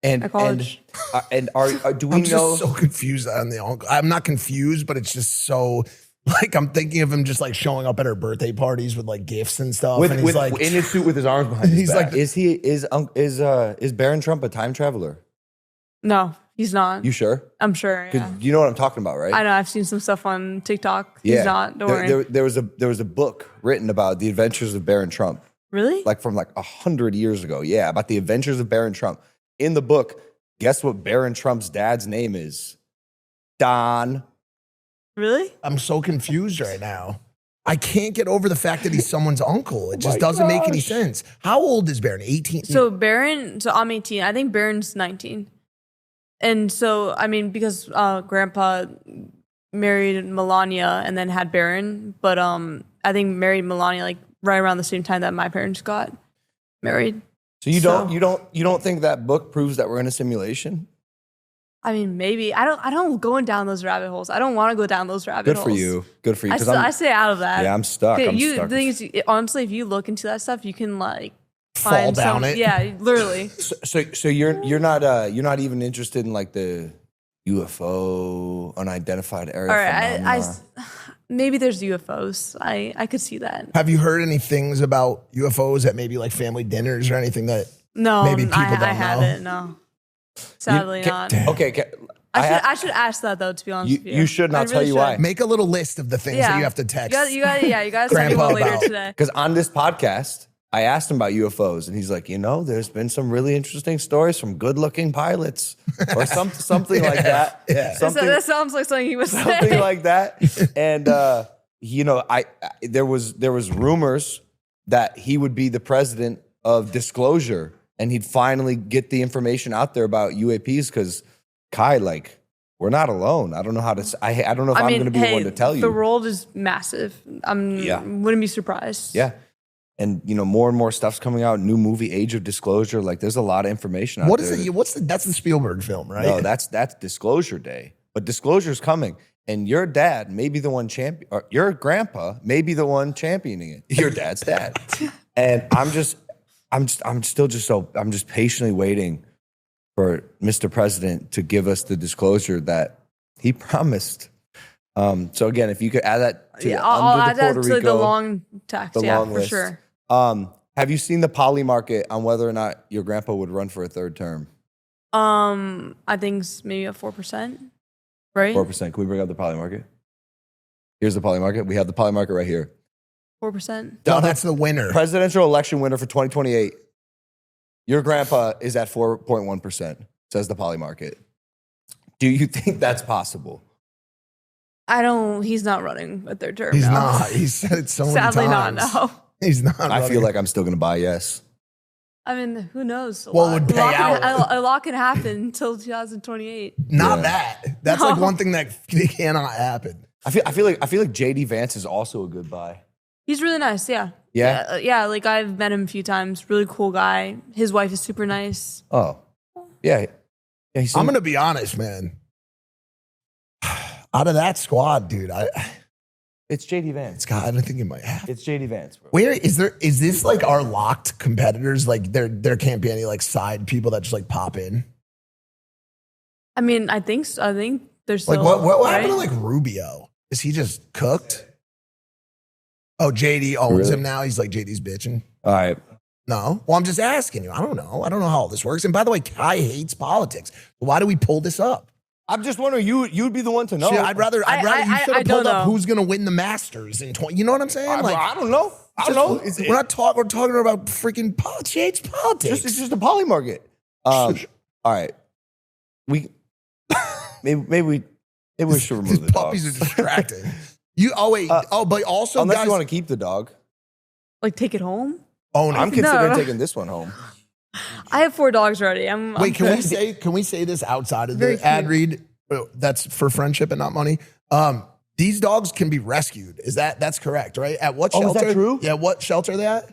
And at college. And do we I'm know? just so confused on the uncle. I'm not confused, but it's just so like I'm thinking of him just like showing up at her birthday parties with like gifts and stuff. And he's like in his suit with his arms behind his back. Like, is Barron Trump a time traveler? No, he's not. You sure? I'm sure. Yeah. You know what I'm talking about, right? I know. I've seen some stuff on TikTok. Yeah. He's not. Don't worry. There was a book written about the adventures of Barron Trump. Really? like from like 100 years ago. Yeah, about the adventures of Barron Trump. In the book, guess what Barron Trump's dad's name is? Don. Really? I'm so confused right now. I can't get over the fact that he's someone's uncle. It just doesn't make any sense. How old is Barron? 18? So I'm 18. I think Barron's 19. And so, I mean, because Grandpa married Melania and then had Barron, but I think married Melania like right around the same time that my parents got married. So you don't think that book proves that we're in a simulation? I mean, maybe. I don't go down those rabbit holes. I don't want to go down those rabbit Good holes. for you. Good for you. I stay out of that. Yeah, I'm stuck. Okay, I'm the stuck. thing is, honestly, if you look into that stuff, you can like Fall find down it. Yeah, literally. So you're not even interested in like the UFO unidentified area. All right, phenomena? maybe there's UFOs. I could see that. Have you heard any things about UFOs at maybe like family dinners or anything that No, maybe people don't know? I haven't. No, sadly not. Okay. I should ask that though. To be honest with you, You should, and I'll tell you why. Make a little list of the things that you have to text. You got to send me Grandpa one later about. today. Because on this podcast, I asked him about UFOs, and he's like, there's been some really interesting stories from good-looking pilots, or something like that. Yeah. That sounds like something he would say. Something like that. And there was rumors that he would be the president of disclosure, and he'd finally get the information out there about UAPs. Because Kai, like, we're not alone. I don't know how to. I don't know if I'm going to be the one to tell you. The world is massive. Wouldn't be surprised. Yeah. And more and more stuff's coming out. New movie, Age of Disclosure. Like, there's a lot of information out there. What is it? That's the Spielberg film, right? No, that's Disclosure Day. But Disclosure's coming, and your dad may be the one or your grandpa may be the one championing it. Your dad's dad, and I'm just patiently waiting for Mr. President to give us the disclosure that he promised. So again, if you could add that to I'll under add the Puerto that to Rico, the long text. the Yeah, long for list. sure. Have you seen the poly market on whether or not your grandpa would run for a third term? I think it's maybe at 4%, right? 4%. Can we bring up the poly market? Here's the poly market. We have the poly market right here. 4%. No, that's the winner. Presidential election winner for 2028. Your grandpa is at 4.1%, says the poly market. Do you think that's possible? He's not running a third term. He's no. not. He's said it so many Sadly times. not, no. He's not. I feel running. like I'm still going to buy yes. I mean, who knows? What would pay out? A lot can happen until 2028. Not Yeah. that. That's like one thing that cannot happen. I feel like JD Vance is also a good buy. He's really nice, yeah. Yeah? Yeah, like I've met him a few times. Really cool guy. His wife is super nice. Oh. Yeah. I'm going to be honest, man. Out of that squad, dude, It's JD Vance. I don't think it might happen. It's JD Vance, bro. Where is this like our locked competitors? Like there can't be any like side people that just like pop in. I mean, I think so. I think there's Like still, what right? happened to like Rubio? Is he just cooked? Oh, JD owns Really? him now. He's like JD's bitching. All right. No. Well, I'm just asking you. I don't know. I don't know how all this works. And by the way, Kai hates politics. Why do we pull this up? I'm just wondering, you'd be the one to know. Shit, I'd rather you should I have don't pulled up know. who's gonna win the Masters in 20. You know what I'm saying? I don't know. I don't know. We're talking about freaking politics. She hates politics. It's just a poly market. All right. Maybe we should remove These the puppies dogs. are distracting. But also, Unless guys, you want to keep the dog. Like take it home? own it. I'm considering No. taking this one home. I have 4 dogs already. Wait, can we say this outside of Very the ad cute. read? That's for friendship and not money. These dogs can be rescued. That's correct, right? At what Oh, shelter? is that true? Yeah, what shelter are they at?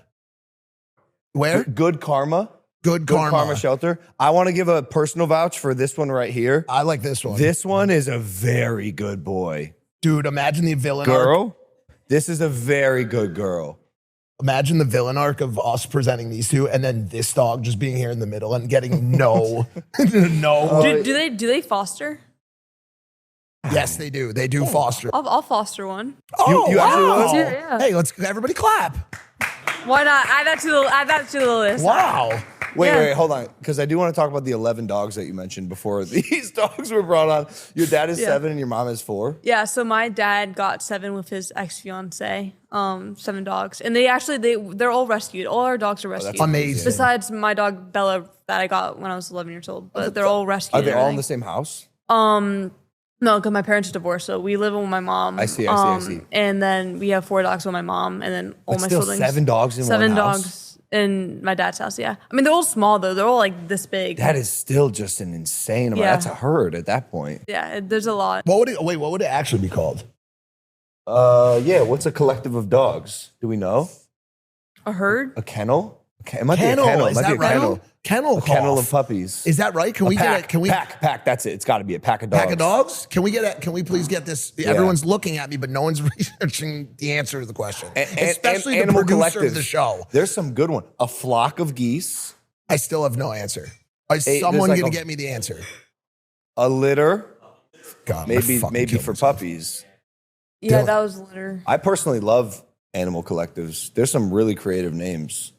Where? Good Karma. Good Good Karma. Karma Shelter. I want to give a personal vouch for this one right here. I like this one. This one is a very good boy. Dude, imagine the villain arc. Girl, this is a very good girl. Imagine the villain arc of us presenting these two and then this dog just being here in the middle and getting no. Do they foster? Yes, they do. They do foster. I'll foster one. Oh, you actually wow. will? Yeah. Hey, let's everybody clap. Why not? Add that to the list. Wow. Wait, hold on. Because I do want to talk about the 11 dogs that you mentioned before these dogs were brought on. Your dad is 7 and your mom is 4? Yeah, so my dad got 7 with his ex-fiance, 7 dogs. And they're all rescued. All our dogs are rescued. That's amazing. Besides my dog, Bella, that I got when I was 11 years old. But they're all rescued. Are they all in the same house? No, because my parents are divorced, so we live with my mom. I see. And then we have 4 dogs with my mom, and then all But my still siblings. 7 dogs in 7 one house? dogs in my dad's house, yeah. I mean, they're all small, though. They're all, like, this big. That is still just an insane amount. Yeah. That's a herd at that point. Yeah, there's a lot. What would it actually be called? Yeah, what's a collective of dogs? Do we know? A herd? A kennel? It might Kennel, be a kennel. It is might be that a right? kennel. Kennel A kennel cough. of puppies. Is that right? Can we pack, get it? Can we pack? That's it. It's got to be a pack of dogs. pack of dogs? Can we get it? Can we please get this? Everyone's looking at me, but no one's researching the answer to the question. Especially the animal producer of collectives. the show. There's some good one. A flock of geese. I still have no answer. Is There's someone like going to a- get me the answer? A litter. God, I'm Maybe fucking killing for myself. puppies. Yeah, Dylan. that was litter. I personally love animal collectives. There's some really creative names.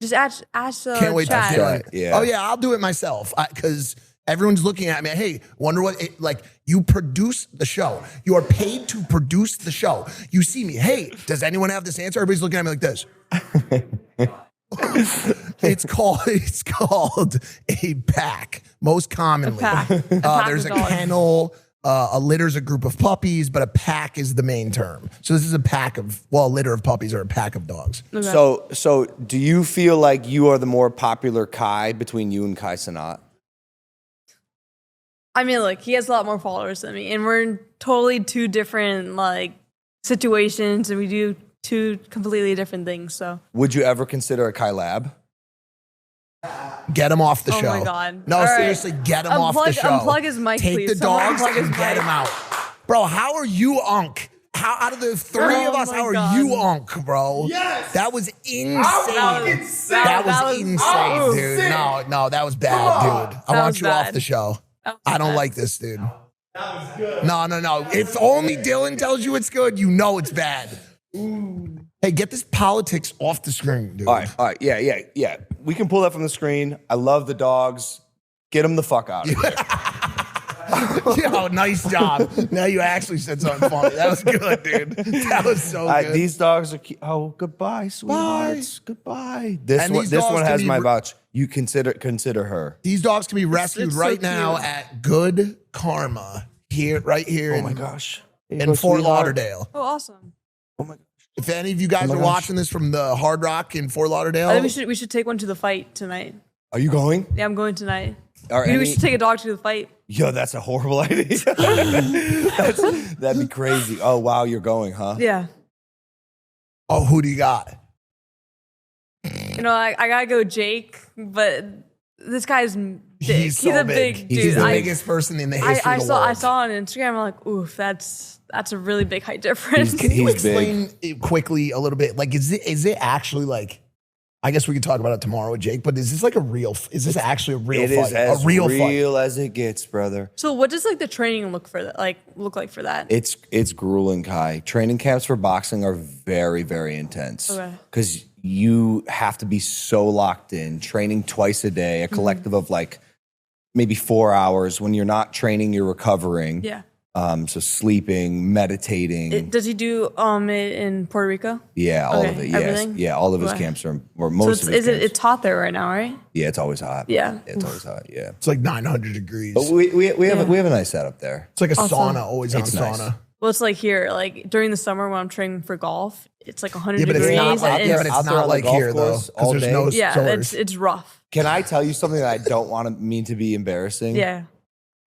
Just ask Can't wait chat. to feel it. Yeah. Oh yeah, I'll do it myself because everyone's looking at me. Hey, wonder what? Like you produce the show. You are paid to produce the show. You see me. Hey, does anyone have this answer? Everybody's looking at me like this. It's called a pack. Most commonly, pack. A pack there's of a dogs. kennel. A litter's a group of puppies, but a pack is the main term. So this is a pack of, a litter of puppies or a pack of dogs. Okay. So do you feel like you are the more popular Kai between you and Kai Cenat? I mean, look, he has a lot more followers than me, and we're in totally 2 different like situations, and we do 2 completely different things. So Would you ever consider a Kai lab? Get him off the Oh show. my God. No, All right. seriously, get him off the show. Unplug his mic, Take please. the Someone dogs unplug his and get mic. him out. Bro, how are you unk? How out of the 3 Oh of us, my how are God. you unk, bro? Yes. That was insane. That was insane, awesome. dude. No, that was bad, dude. I That want was you off bad. the show. That was I don't bad. like this, dude. That was good. No. If only Dylan tells you it's good, you know it's bad. Hey, get this politics off the screen, dude. All right. Yeah. We can pull that from the screen. I love the dogs. Get them the fuck out of here. Yo, nice job. Now you actually said something funny. That was good, dude. That was so good. These dogs are cute. Oh, goodbye, sweethearts. Goodbye. This And one, these this dogs one can has be my re- vouch. You consider her. These dogs can be rescued it's so right now cute. at Good Karma right here Oh in, my gosh. There you in go, Fort sweetheart. Lauderdale. Oh, awesome. Oh my gosh. If any of you guys Oh my are gosh. watching this from the Hard Rock in Fort Lauderdale, I think we should take one to the fight tonight. Are you going? Yeah, I'm going tonight. Are Maybe we any- should take a dog to the fight. Yo, that's a horrible idea. That'd be crazy. Oh, wow, you're going, huh? Yeah. oh, who do you got? You know, I gotta go Jake, but this guy's big. He's so a big dude. He's the I- biggest person in the history I of the saw world. I saw on Instagram. I'm like, oof, that's a really big height difference. Can you He's explain it quickly a little bit? Like, is it actually like? I guess we could talk about it tomorrow with Jake. But is this like a real? Is this actually a real It fight? is as a real real fight. as it gets, brother. So, what does like the training look like for that? It's grueling, Kai. Training camps for boxing are very, very intense. Okay. Because you have to be so locked in, training twice a day, a collective of like maybe 4 hours. When you're not training, you're recovering. Yeah. So sleeping, meditating. Does he do it in Puerto Rico? Yeah, all of Okay, it. Yes. everything? Yeah, all of his Okay. camps are, or So most of his camps. it's hot there right now, right? Yeah, it's always hot. Yeah. It's always hot. Yeah. It's like 900 degrees. But we have a nice setup there. It's like a Awesome. sauna, always on It's nice. sauna. Well, it's like here, like during the summer when I'm training for golf, it's like 100 Yeah, but it's degrees. not like and yeah, but it's out there on not the like golf here though, course because all there's day. no yeah, shoulders. it's rough. Can I tell you something that I don't want to mean to be embarrassing? Yeah.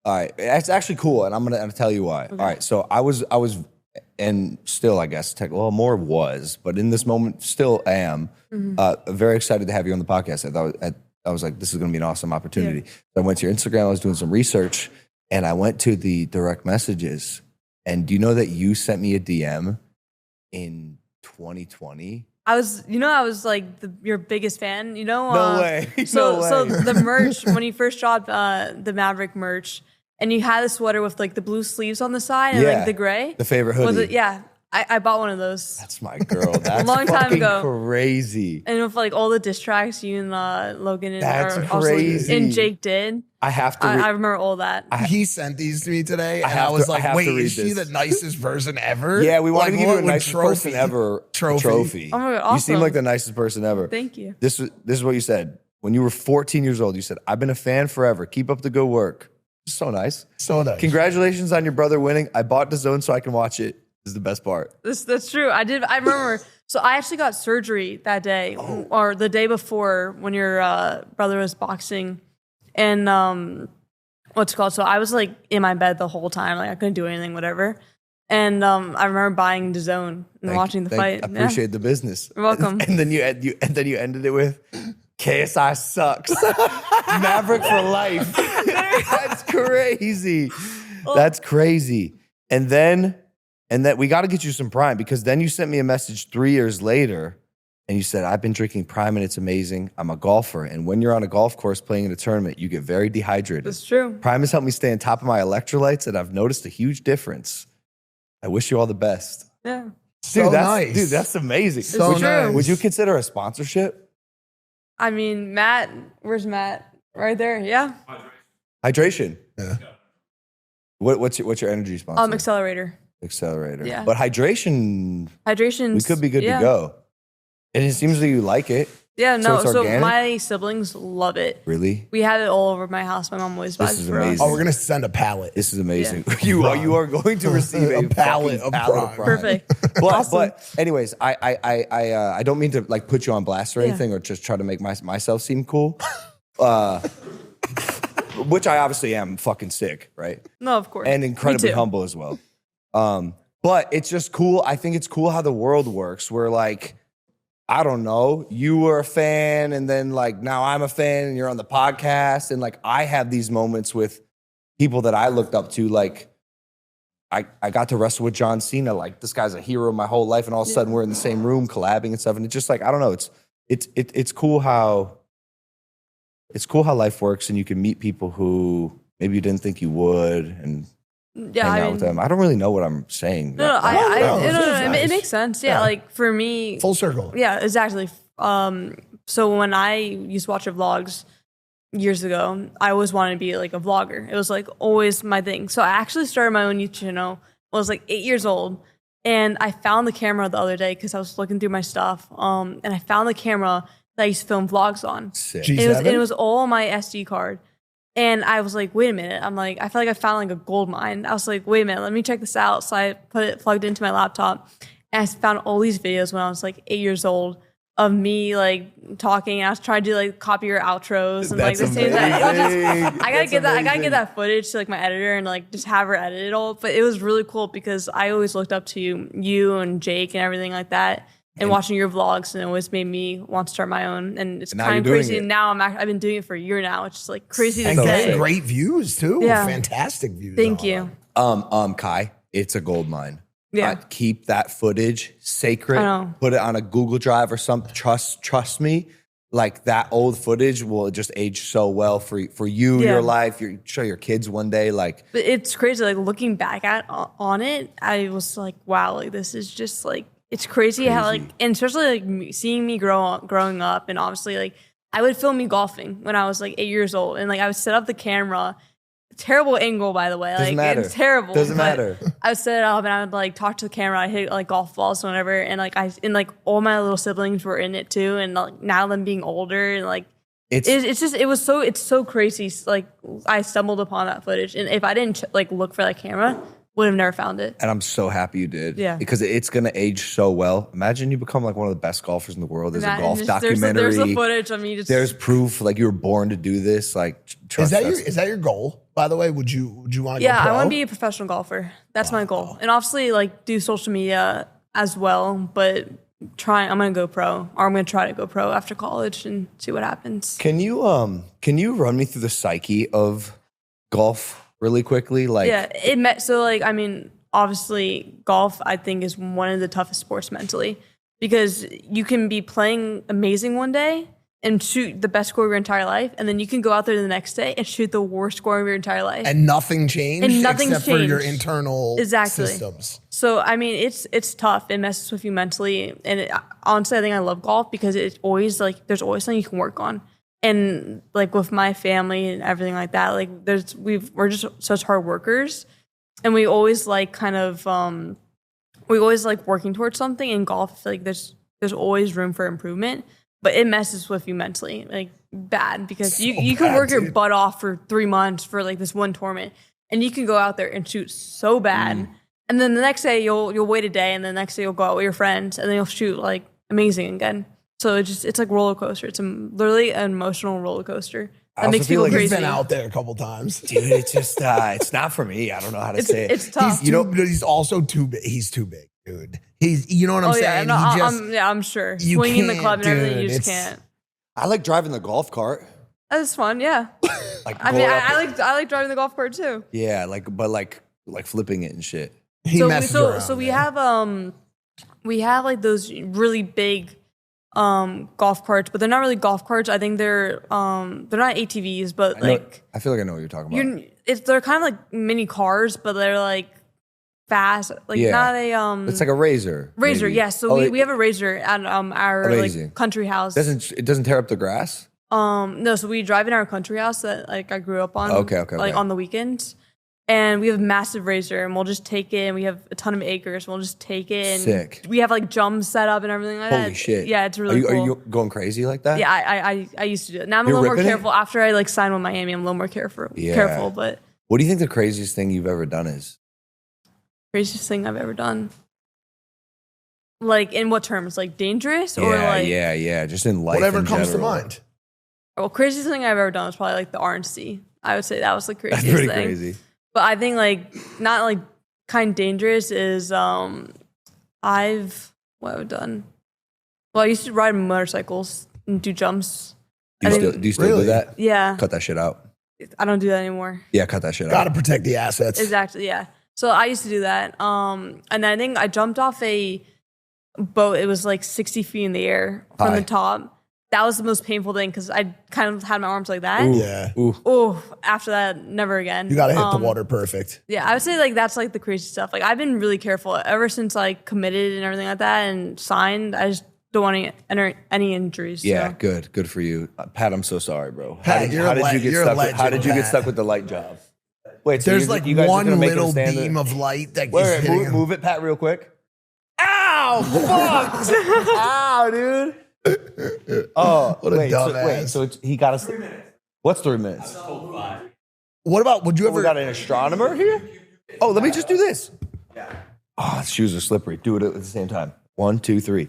All right, it's actually cool, and I'm gonna tell you why. All right, so I was, and still, I guess, more was, but in this moment, still am very excited to have you on the podcast. I was like, this is gonna be an awesome opportunity. Yeah. So I went to your Instagram. I was doing some research, and I went to the direct messages. And do you know that you sent me a DM in 2020? I was like your biggest fan, you know? No way. So No way. the merch, when you first dropped the Maverick merch, and you had a sweater with like the blue sleeves on the side and Yeah. like the gray. The favorite Was hoodie. it, yeah. I bought one of those. That's my girl. That's long time fucking ago. crazy. And with like all the diss tracks you and Logan and, That's also, crazy. and Jake did. I have to. I remember all that. He sent these to me today, and have I was to- I like, have to "Wait, read is she this. the nicest person ever?" Yeah, we wanted Like, to give what you the would nicest person ever trophy. Oh my God, You seem awesome. like the nicest person ever. Thank you. This is what you said. When you were 14 years old, you said, I've been a fan forever. Keep up the good work. So nice. So nice. Congratulations on your brother winning. I bought DAZN so I can watch it. This is the best part. That's true. I remember. So I actually got surgery that day or the day before when your brother was boxing. And what's it called? So I was like in my bed the whole time. Like I couldn't do anything, whatever. And I remember buying DAZN and watching the fight. I appreciate the business. You're welcome. And then you ended it with KSI sucks. Maverick for life. That's crazy. That's crazy. And then we got to get you some Prime, because then you sent me a message 3 years later and you said, I've been drinking Prime and it's amazing. I'm a golfer. And when you're on a golf course playing in a tournament, you get very dehydrated. That's true. Prime has helped me stay on top of my electrolytes, and I've noticed a huge difference. I wish you all the best. Yeah. So nice. Dude, that's amazing. So true. nice. Would you consider a sponsorship? I mean, Matt, where's Matt? Right there. Yeah. Hydration. Yeah. What's your energy sponsor? Accelerator. Accelerator. Yeah. But hydration, Hydration. we could be good to go. And it seems like you like it. Yeah, no. it's So organic? my siblings love it. Really? We have it all over my house. My mom always buys This it is for us. amazing. Oh, we're gonna send a pallet. This is amazing. You are going to receive a pallet fucking of pallet Prime. Perfect. But anyways, I don't mean to like put you on blast or Yeah. anything, or just try to make myself seem cool. Which I obviously am fucking sick, right? No, of course. And incredibly Me too. humble as well. But it's just cool. I think it's cool how the world works, where like, I don't know, you were a fan and then like now I'm a fan and you're on the podcast. And like I have these moments with people that I looked up to. Like I got to wrestle with John Cena. Like this guy's a hero my whole life. And all of a sudden we're in the same room collabing and stuff. And it's just like, I don't know. It's cool how life works, and you can meet people who maybe you didn't think you would and Yeah, hang I out mean, with them. I don't really know what I'm saying. No, nice. it makes sense. Yeah, Yeah. like for me, Full circle. yeah, exactly. So when I used to watch your vlogs years ago, I always wanted to be like a vlogger. It was like always my thing. So I actually started my own YouTube channel when I was like 8 years old, and I found the camera the other day because I was looking through my stuff. And I found the camera that I used to film vlogs on. Sick. G7? And it was all on my SD card. And I was like, wait a minute. I'm like, I feel like I found like a gold mine. I was like, wait a minute, let me check this out. So I plugged it into my laptop, and I found all these videos when I was like 8 years old of me like talking. I was trying to do like copy your outros and That's like the same amazing. I gotta That's get that. I gotta amazing. get that footage to like my editor and like just have her edit it all. But it was really cool because I always looked up to you and Jake and everything like that. And watching your vlogs, and it always made me want to start my own. And it's And now kind of you're doing crazy. it. And now I've been doing it for a year now. It's just like crazy to And So say. getting sick. great views too. Yeah. Fantastic views. Thank on you. them. Kai, it's a gold mine. Yeah. Keep that footage sacred. I know. Put it on a Google Drive or something. Trust me. Like that old footage will just age so well for you, Yeah. your life. Show your kids one day. Like But it's crazy. Like looking back on it, I was like, wow, like this is just like, it's crazy, how like, and especially like seeing me growing up, and obviously like I would film me golfing when I was like 8 years old, and like I would set up the camera, terrible angle by the way, Doesn't like matter. it's terrible. Doesn't but matter. I would set it up and I would like talk to the camera. I hit like golf balls and whatever, and like all my little siblings were in it too, and like now them being older and like. It's so crazy. Like I stumbled upon that footage, and if I didn't like look for that camera, would have never found it. And I'm so happy you did. Yeah. Because it's gonna age so well. Imagine you become like one of the best golfers in the world. There's a And golf just- documentary. There's the footage of me just. There's proof like you were born to do this. Like trust us. Is that your goal? By the way, would you want to go yeah, pro? I want to be a professional golfer. That's my goal, and obviously like do social media as well. But I'm gonna go pro, or I'm gonna try to go pro after college and see what happens. Can you run me through the psyche of golf really quickly? Like Yeah, so like I mean, obviously golf I think is one of the toughest sports mentally, because you can be playing amazing one day and shoot the best score of your entire life, and then you can go out there the next day and shoot the worst score of your entire life. And nothing changed And nothing's except for your changed. internal Exactly. systems. So I mean, it's tough. It messes with you mentally, and honestly, I think I love golf because it's always like there's always something you can work on. And like with my family and everything like that, like we're just such hard workers, and we always like kind of we always like working towards something. In golf, I feel like there's always room for improvement, but it messes with you mentally, like bad, because So you can bad, work your dude. butt off for 3 months for like this one tournament, and you can go out there and shoot so bad. And then the next day you'll wait a day, and then the next day you'll go out with your friends, and then you'll shoot like amazing again. So it's like roller coaster. It's literally an emotional roller coaster I that also makes feel people like You've crazy. been out there a couple times. Dude, it's just it's not for me. I don't know how to say it. It's tough. He's also too big. He's too big, dude. You know what I'm Oh yeah, saying? no, He just, I'm sure. you Swinging the can't, club and everything, dude. you just It's- can't. I like driving the golf cart. That's fun, yeah. Like I mean, going up I like driving the golf cart too. yeah, like flipping it and shit. he messes around. So we man. have like those really big golf carts, but they're not really golf carts. I think they're not ATVs, but like I feel like I know what you're talking about. they're kind of like mini cars, but they're like fast, like Yeah. not a It's like a razor. razor. maybe. Yes, so we have a razor at our Amazing. like country house. It doesn't tear up the grass? No, so we drive in our country house that like I grew up on. Okay, Like on the weekends. And we have a massive razor, and we'll just take it, and we have a ton of acres, and we'll just take it. And Sick. we have like jumps set up and everything like that. Holy shit. Yeah, it's really Are cool. you going crazy like that? Yeah, I used to do it. Now I'm a You're little more ripping it? careful. After I like signed with Miami, I'm a little more careful. Yeah. But What do you think the craziest thing you've ever done is? craziest thing I've ever done. Like in what terms? Like dangerous or like yeah. Just in life. Whatever in comes to general. mind. Well, craziest thing I've ever done was probably like the RNC. I would say that was the craziest That's pretty thing. crazy. But I think like not like kind of dangerous is what I've done. Well, I used to ride motorcycles and do jumps. Do I you think- still Really? do that? Yeah, Cut that shit out. I don't do that anymore. Yeah, cut that shit Got to out. protect the assets. Exactly, yeah. So I used to do that. And then I think I jumped off a boat. It was like 60 feet in the air from Hi. the top. That was the most painful thing because I kind of had my arms like that. Ooh. Yeah. Ooh. Oh, after that, never again. You got to hit the water perfect. Yeah, I would say like that's like the crazy stuff. Like I've been really careful ever since I committed and everything like that and signed. I just don't want to enter any injuries. Yeah, so. Good for you. Pat, I'm so sorry, bro. Pat, you're a you get you're a stuck legend, how did you get Pat. stuck with the light job? Wait, so There's you like guys just one gonna make him little stand beam there? of light that Wait, is hitting him. move it, Pat, real quick. Ow! Fuck! Ow, dude. Oh, What a wait, dumbass. so he got us. 3 minutes. What's 3 minutes? What about, would you We ever, got an astronomer here? Oh, let me just do this. Yeah. Oh, shoes are slippery. Do it at the same time. 1, 2, 3.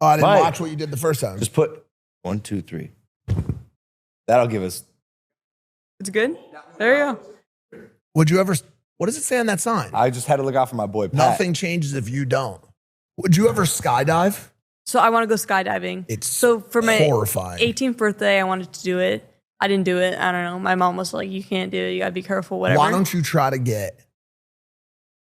oh, I didn't Mike. watch what you did the first time. Just put 1, 2, 3. That'll give us. It's good. There you go. Would you ever, what does it say on that sign? I just had to look out for my boy Pat. Nothing changes if you don't. Would you ever skydive? So I want to go skydiving. It's so for my horrifying. 18th birthday, I wanted to do it. I didn't do it. I don't know. My mom was like, "You can't do it. You gotta be careful. Whatever." Why don't you try to get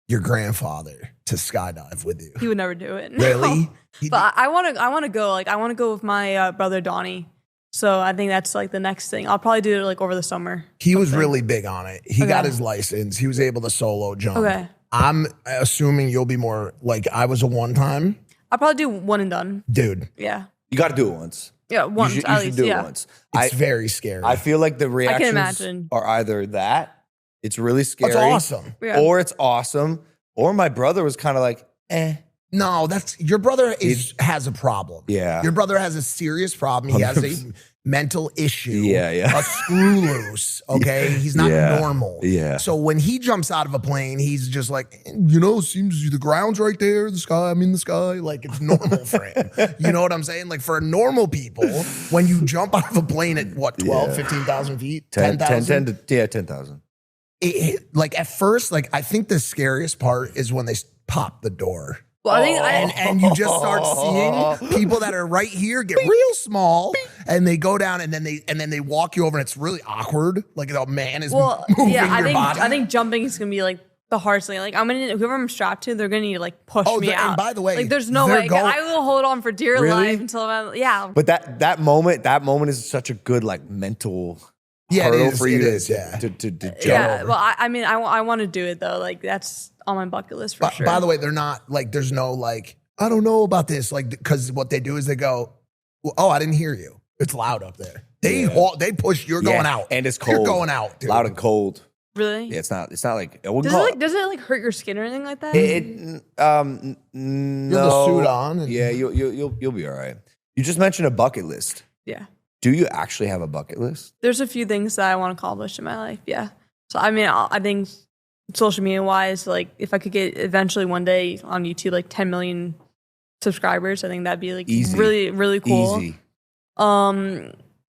your grandfather to skydive with you? He would never do it. Really? But I want to go. Like I want to go with my brother Donnie. So I think that's like the next thing. I'll probably do it like over the summer. He was really big on it. He got Okay. his license. He was able to solo jump. Okay. I'm assuming you'll be more like I was a one time I'll probably do one and done. dude. Yeah. You got to do it once. Yeah. Once you should, at you should least. do Yeah. it once. It's very scary. I feel like the reactions imagine. are either that, it's really scary, That's awesome. Yeah. or it's awesome, or my brother was kind of like, eh. No, that's your brother has a problem. Yeah. Your brother has a serious problem. He has a mental issue. Yeah. A screw loose. Okay. He's not Yeah. normal. Yeah. So when he jumps out of a plane, he's just like, seems the ground's right there, the sky, I'm in the sky. Like it's normal for him. You know what I'm saying? Like for normal people, when you jump out of a plane at what, 12, 15,000 feet? 10,000? 10,000. Like at first, like I think the scariest part is when they pop the door. Well, I think And you just start seeing people that are right here get real small, and they go down, and then they walk you over, and it's really awkward. Like a man is moving yeah, your body. I think jumping is gonna be like the hardest thing. Like whoever I'm strapped to, they're gonna need to like push me out. And by the way, like there's no way I will hold on for dear life until I'm But that moment is such a good like mental hurdle for you to jump over. Well, I mean, I want to do it though. Like that's on my bucket list for sure. By the way, they're not like there's no like I don't know about this like because what they do is they go, oh, I didn't hear you. It's loud up there. They push. You're going out, and it's cold. You're going out, dude. Loud and cold. Really? Yeah, it's not like does it like hurt your skin or anything like that? No. You have the suit on. Yeah, you'll be all right. You just mentioned a bucket list. Yeah. Do you actually have a bucket list? There's a few things that I want to accomplish in my life. Yeah. So I mean, I think social media wise, like if I could get eventually one day on YouTube like 10 million subscribers, I think that'd be like easy. Really, really cool. Easy.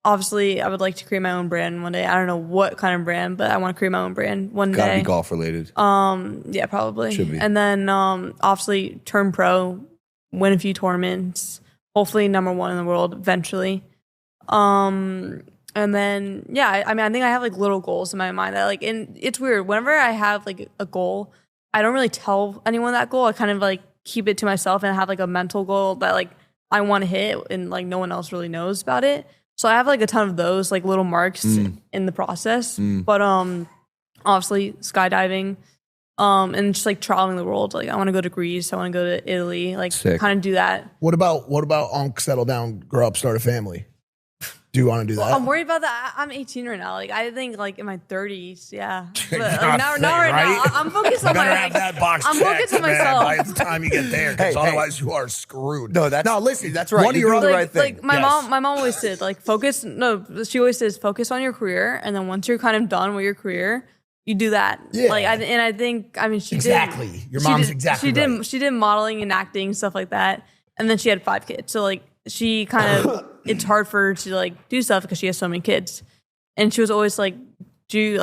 Obviously, I would like to create my own brand one day. I don't know what kind of brand, but I want to create my own brand one day. Gotta be golf related. Yeah, probably. Should be. And then obviously turn pro, win a few tournaments, hopefully #1 in the world eventually. And then I mean I think I have like little goals in my mind that like, and it's weird. Whenever I have like a goal, I don't really tell anyone that goal. I kind of like keep it to myself and have like a mental goal that like I want to hit and like no one else really knows about it. So I have like a ton of those like little marks in the process. But obviously skydiving, and just like traveling the world. Like I want to go to Greece, I want to go to Italy, like kind of do that. What about settle down, grow up, start a family? Do you want to do that? I'm worried about that. I'm 18 right now. Like I think like in my 30s, yeah. But like, not right now. I'm focused on my. Have that box I'm focused on myself. By the time you get there, because otherwise you are screwed. No, listen, that's right. You're doing the right thing. Like my mom always said, like focus. No, she always says focus on your career, and then once you're kind of done with your career, you do that. Yeah. Like I think I mean she exactly. Did, Your mom's exactly. She did modeling and acting stuff like that, and then she had 5 kids. So like she kind of it's hard for her to like do stuff because she has so many kids, and she was always like do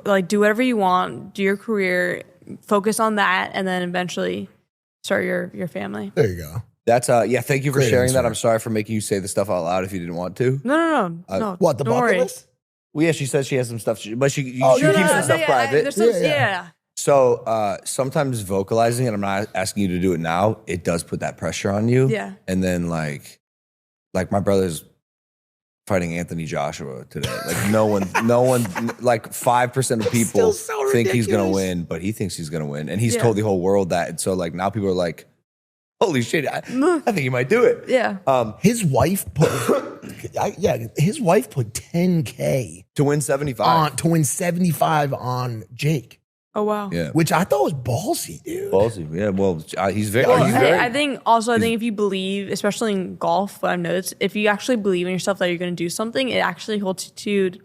whatever you want, do your career, focus on that, and then eventually start your family. There you go. That's thank you for sharing answer. that. I'm sorry for making you say the stuff out loud if you didn't want to. No. What, the bucket list? Well, yeah, she says she has some stuff, but she keeps no, some stuff private. Yeah. So sometimes vocalizing it, I'm not asking you to do it now, it does put that pressure on you. Yeah. And then like my brother's fighting Anthony Joshua today. Like no one, like 5% of people think he's gonna win, but he thinks he's gonna win, and he's told the whole world that. And so like now people are like, "Holy shit, I think he might do it." Yeah. His wife put, his wife put $10K to win 75. To win 75 on Jake. Oh wow. Yeah. Which I thought was ballsy, dude. Ballsy. Yeah. Well, he's very. I think if you believe, especially in golf, what I've noticed, if you actually believe in yourself that you're going to do something, it actually holds you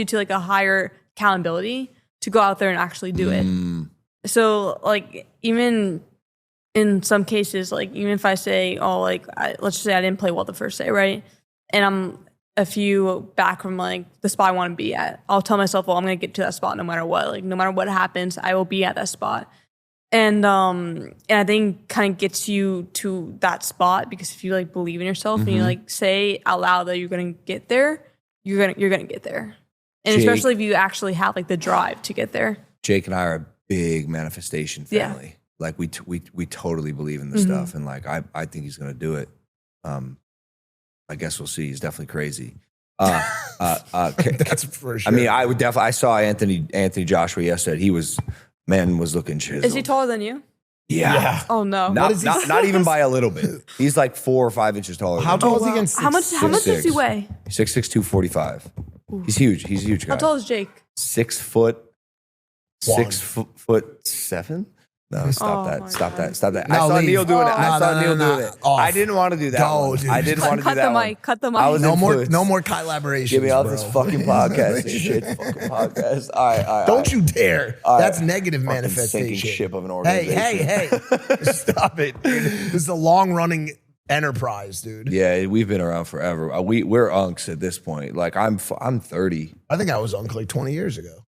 to like a higher accountability to go out there and actually do it. So like even in some cases, like even if I say, let's just say I didn't play well the first day, right? And I'm a few back from like the spot I want to be at, I'll tell myself, well, I'm going to get to that spot no matter what. Like no matter what happens, I will be at that spot. And I think kind of gets you to that spot because if you like believe in yourself and you like say out loud that you're going to get there, you're going to get there. And Jake, especially if you actually have like the drive to get there. Jake and I are a big manifestation family. Yeah. Like we totally believe in this stuff, and like I think he's going to do it. I guess we'll see. He's definitely crazy. That's for sure. I mean, I saw Anthony Joshua yesterday. He was looking chiseled. Is he taller than you? Yeah. Oh no. Not even by a little bit. He's like 4 or 5 inches taller. How tall is he against? How much does he weigh? 6'6", 245. He's huge. He's a huge guy. How tall is Jake? 6 foot. 6'7". No, stop that. No, I saw Neil doing it. Off. I didn't want to do that. Dude. I didn't want to do that. Cut the mic. No more collaborations. Get me off bro. this fucking podcast. This shit fucking podcast. All right. Don't you dare. That's negative fucking manifestation. Sinking ship of an organization. Hey. Stop it, dude. This is a long running enterprise, dude. Yeah, we've been around forever. We're unks at this point. Like I'm 30. I think I was unk like 20 years ago.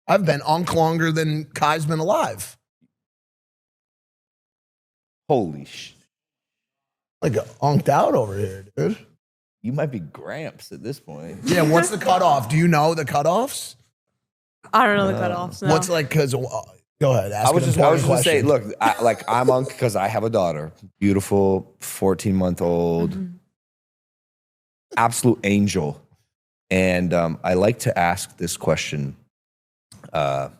I've been unk longer than Kai's been alive. Holy shit. Like unked out over here, dude. You might be Gramps at this point. Yeah, what's the cutoff? Do you know the cutoffs? I don't know the cutoffs. No. What's like, because, go ahead. Ask I was an just important going to say, question. look, I'm on because I have a daughter, beautiful 14-month-old, absolute angel. And I like to ask this question to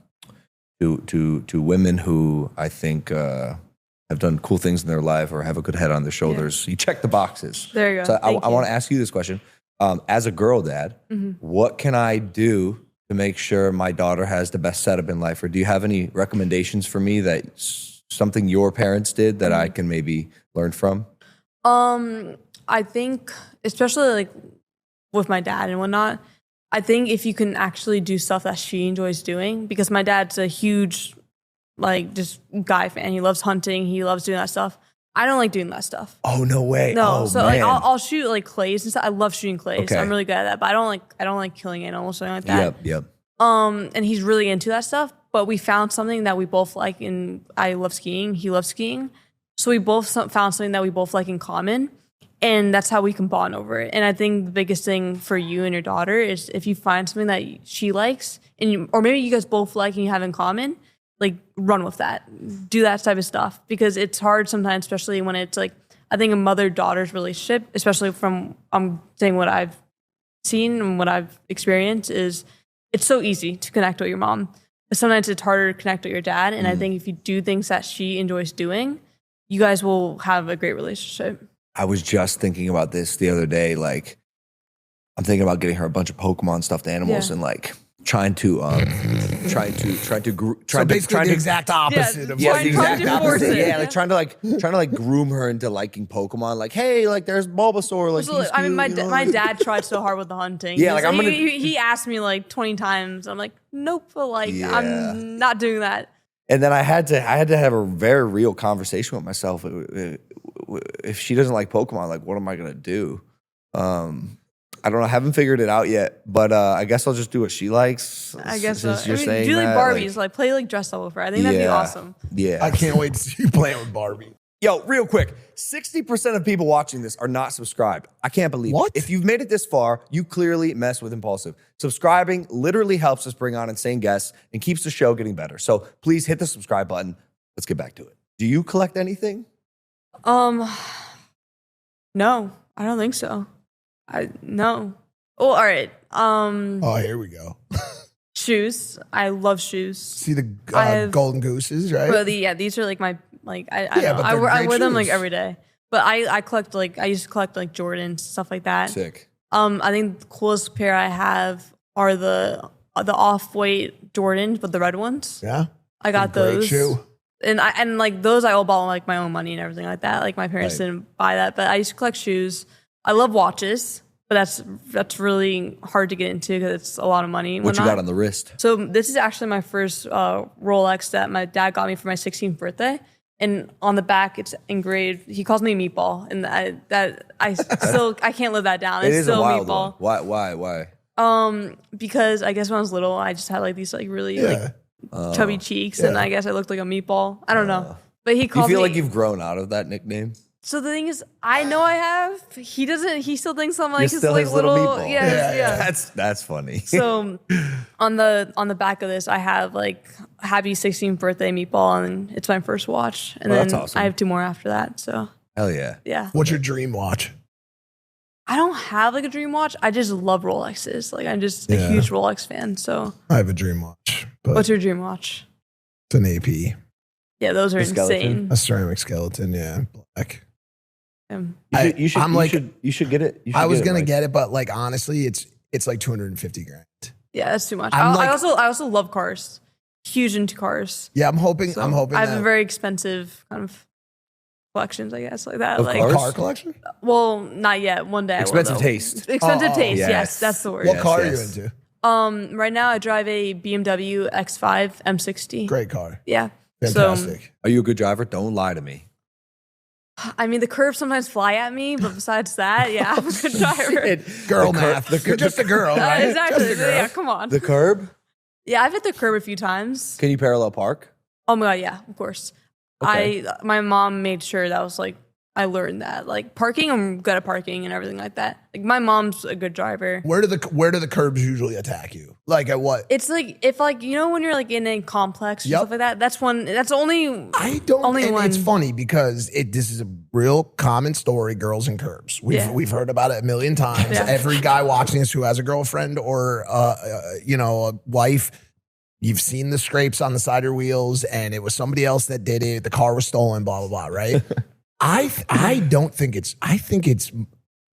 women who I think have done cool things in their life or have a good head on their shoulders. You check the boxes. There you go. So I Thank you. want to ask you this question. As a girl dad, what can I do to make sure my daughter has the best setup in life? Or do you have any recommendations for me that something your parents did that I can maybe learn from? I think, especially like with my dad and whatnot, I think if you can actually do stuff that she enjoys doing, because my dad's a huge, like, just guy fan. He loves hunting. He loves doing that stuff. I don't like doing that stuff. Oh, no way. No, Oh, so man. like I'll shoot like clays and stuff. I love shooting clays. Okay. I'm really good at that, but I don't like killing animals or something like that. Yep. And he's really into that stuff. But we found something that we both like, and I love skiing. He loves skiing, so we both found something that we both like in common, and that's how we can bond over it. And I think the biggest thing for you and your daughter is if you find something that she likes, or maybe you guys both like and you have in common, like run with that, do that type of stuff, because it's hard sometimes, especially when it's like, I think a mother-daughter's relationship, especially from, I'm saying what I've seen and what I've experienced, is it's so easy to connect with your mom. But sometimes it's harder to connect with your dad. And I think if you do things that she enjoys doing, you guys will have a great relationship. I was just thinking about this the other day. Like, I'm thinking about getting her a bunch of Pokemon stuffed animals and like trying to The exact opposite of Yeah, what the you exact said. opposite. Yeah, like trying to groom her into liking Pokemon. Like, hey, like there's Bulbasaur. Like, So, he's I mean, cute, my you know, my like- dad tried so hard with the hunting. Yeah, like, I'm gonna- he asked me like 20 times. I'm like, nope, but like Yeah. I'm not doing that. And then I had to have a very real conversation with myself. If she doesn't like Pokemon, like, what am I gonna do? I don't know. I haven't figured it out yet, but I guess I'll just do what she likes. I guess so. Since you're I mean, saying do like that, Barbies, like play like dress up with her. I think that'd be awesome. Yeah. I can't wait to see you playing with Barbie. Yo, real quick, 60% of people watching this are not subscribed. I can't believe What? it. If you've made it this far, you clearly mess with Impulsive. Subscribing literally helps us bring on insane guests and keeps the show getting better. So please hit the subscribe button. Let's get back to it. Do you collect anything? No, I don't think so. No. Oh, all right. Oh, here we go. Shoes. I love shoes. See the I have- golden gooses, right? But these are like my like I Yeah, don't but know. they're I great wear them like shoes. every day. But I collect like I used to collect like Jordans, stuff like that. Sick. I think the coolest pair I have are the off-white Jordans, but the red ones. Yeah. I got Great those. shoe. And like those I all bought like my own money and everything like that. Like my parents Right. didn't buy that, but I used to collect shoes. I love watches, but that's really hard to get into because it's a lot of money. and What you whatnot. got on the wrist? So this is actually my first Rolex that my dad got me for my 16th birthday. And on the back, it's engraved. He calls me Meatball, and I can't live that down. It It's is a still wild Meatball. one. Why? Because I guess when I was little, I just had like these like really Yeah. like chubby cheeks, and I guess I looked like a meatball. I don't know, but he Do you calls feel me. like you've grown out of that nickname? So the thing is, I know I have. He doesn't. He still thinks I'm like You're his still like his little little. meatball. Yeah. That's funny. So on the back of this, I have like happy 16th birthday Meatball, and it's my first watch, and Oh, then that's awesome. I have 2 more after that. So Hell yeah. yeah, What's your dream watch? I don't have like a dream watch. I just love Rolexes. Like I'm just a Yeah. huge Rolex fan. So I have a dream watch, but what's your dream watch? it's an AP, Yeah, those are The skeleton? insane. a ceramic skeleton. Yeah, black. You should get it. You should I was get it, gonna Mike. get it, but like honestly, it's like 250 grand. Yeah, that's too much. I'm I like- also love cars. Huge into cars. Yeah, I'm hoping. So I'm hoping I have that a very expensive kind of collections, I guess, like that. Of Like, cars? car collection. well, not yet. One day. I will, Expensive though. taste. Expensive Oh, taste. yes. Yes, that's the word. What Yes, car yes. are you into? Right now I drive a BMW X5 M60. Great car, Yeah. fantastic. Are you a good driver? Don't lie to me. So, I mean, the curves sometimes fly at me, but besides that, yeah, I'm a good driver. Girl The cur- math. the cur- You're just a girl, right? Exactly. Just a girl. Yeah, come on. The curb? Yeah, I've hit the curb a few times. Can you parallel park? Oh my god, yeah, of course. Okay. My mom made sure that was like I learned that. Like parking, I'm good at parking and everything like that. Like my mom's a good driver. Where do the curbs usually attack you? Like at what? It's like if like you know when you're like in a complex or stuff like that. That's one. That's only. I don't. Only and one. It's funny because this is a real common story. Girls and curbs. We've heard about it a million times. Yeah. Every guy watching this who has a girlfriend or a wife. You've seen the scrapes on the side of your wheels, and it was somebody else that did it. The car was stolen, blah, blah, blah, right? I don't think I think it's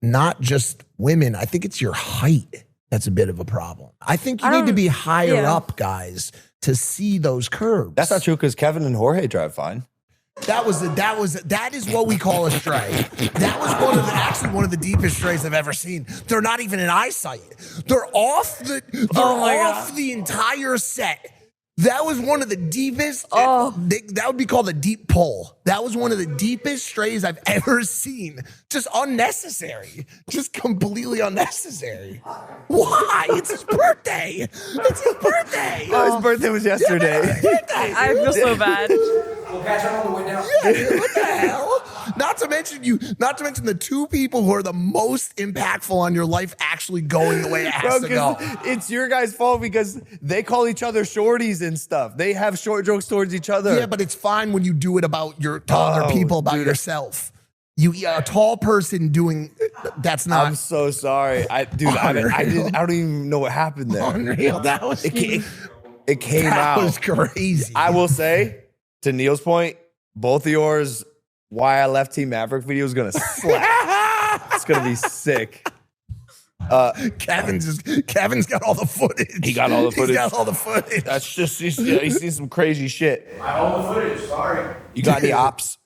not just women. I think it's your height that's a bit of a problem. I think you need to be higher up, guys, to see those curbs. That's not true because Kevin and Jorge drive fine. That is what we call a stray. That was actually one of the deepest strays I've ever seen. They're not even in eyesight. They're off the entire set. That was one of the deepest. That would be called a deep pull. That was one of the deepest strays I've ever seen. Just unnecessary. Just completely unnecessary. Why? It's his birthday. It's his birthday. Oh, his birthday was yesterday. I feel so bad. We'll catch up on the way down. Yeah, what the hell? Not to mention the two people who are the most impactful on your life actually going the way it has to go. It's your guys' fault because they call each other shorties and stuff. They have short jokes towards each other. Yeah, but it's fine when you do it about other people, about yourself. A tall person doing that's not. I'm so sorry, I don't even know what happened there. Unreal. That was it came that out. was crazy. I will say, to Neil's point, both of yours, why I left Team Maverick video is gonna slap. It's gonna be sick. Kevin's got all the footage. He got all the footage. He's got all the footage. That's just he's seen some crazy shit. I own the footage. Sorry. You got any ops?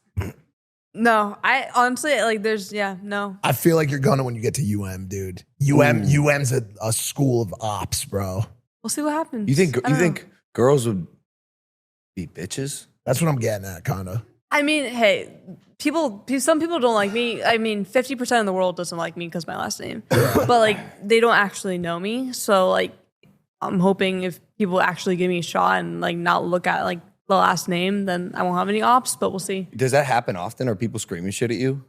No, I honestly like. There's no. I feel like you're gonna when you get to dude. UM's a school of ops, bro. We'll see what happens. You think I don't know. girls would be bitches? That's what I'm getting at, kind of. I mean, hey, some people don't like me. I mean, 50% of the world doesn't like me because my last name. But like, they don't actually know me. So like, I'm hoping if people actually give me a shot and like not look at like the last name, then I won't have any ops. But we'll see. Does that happen often? Are people screaming shit at you?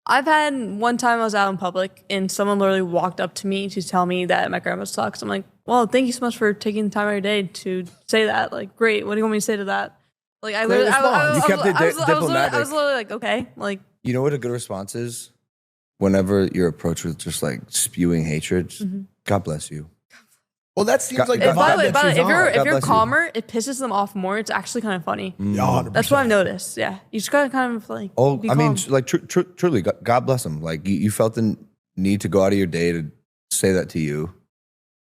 I've had one time I was out in public and someone literally walked up to me to tell me that my grandma sucks. I'm like, well, thank you so much for taking the time out of your day to say that. Like, great. What do you want me to say to that? Like, I literally, You kept it diplomatic. I was literally like, okay. Like, You know what a good response is? Whenever you're approached with just like spewing hatred, God bless you. Well, that seems like the and by the way, vibe that she's on. if God you're bless you. calmer, it pisses them off more. It's actually kind of funny. Yeah, 100%. That's what I've noticed. Yeah, you just gotta kind of like. Oh, be I mean, calm. like truly, God bless them. Like you felt the need to go out of your day to say that to you.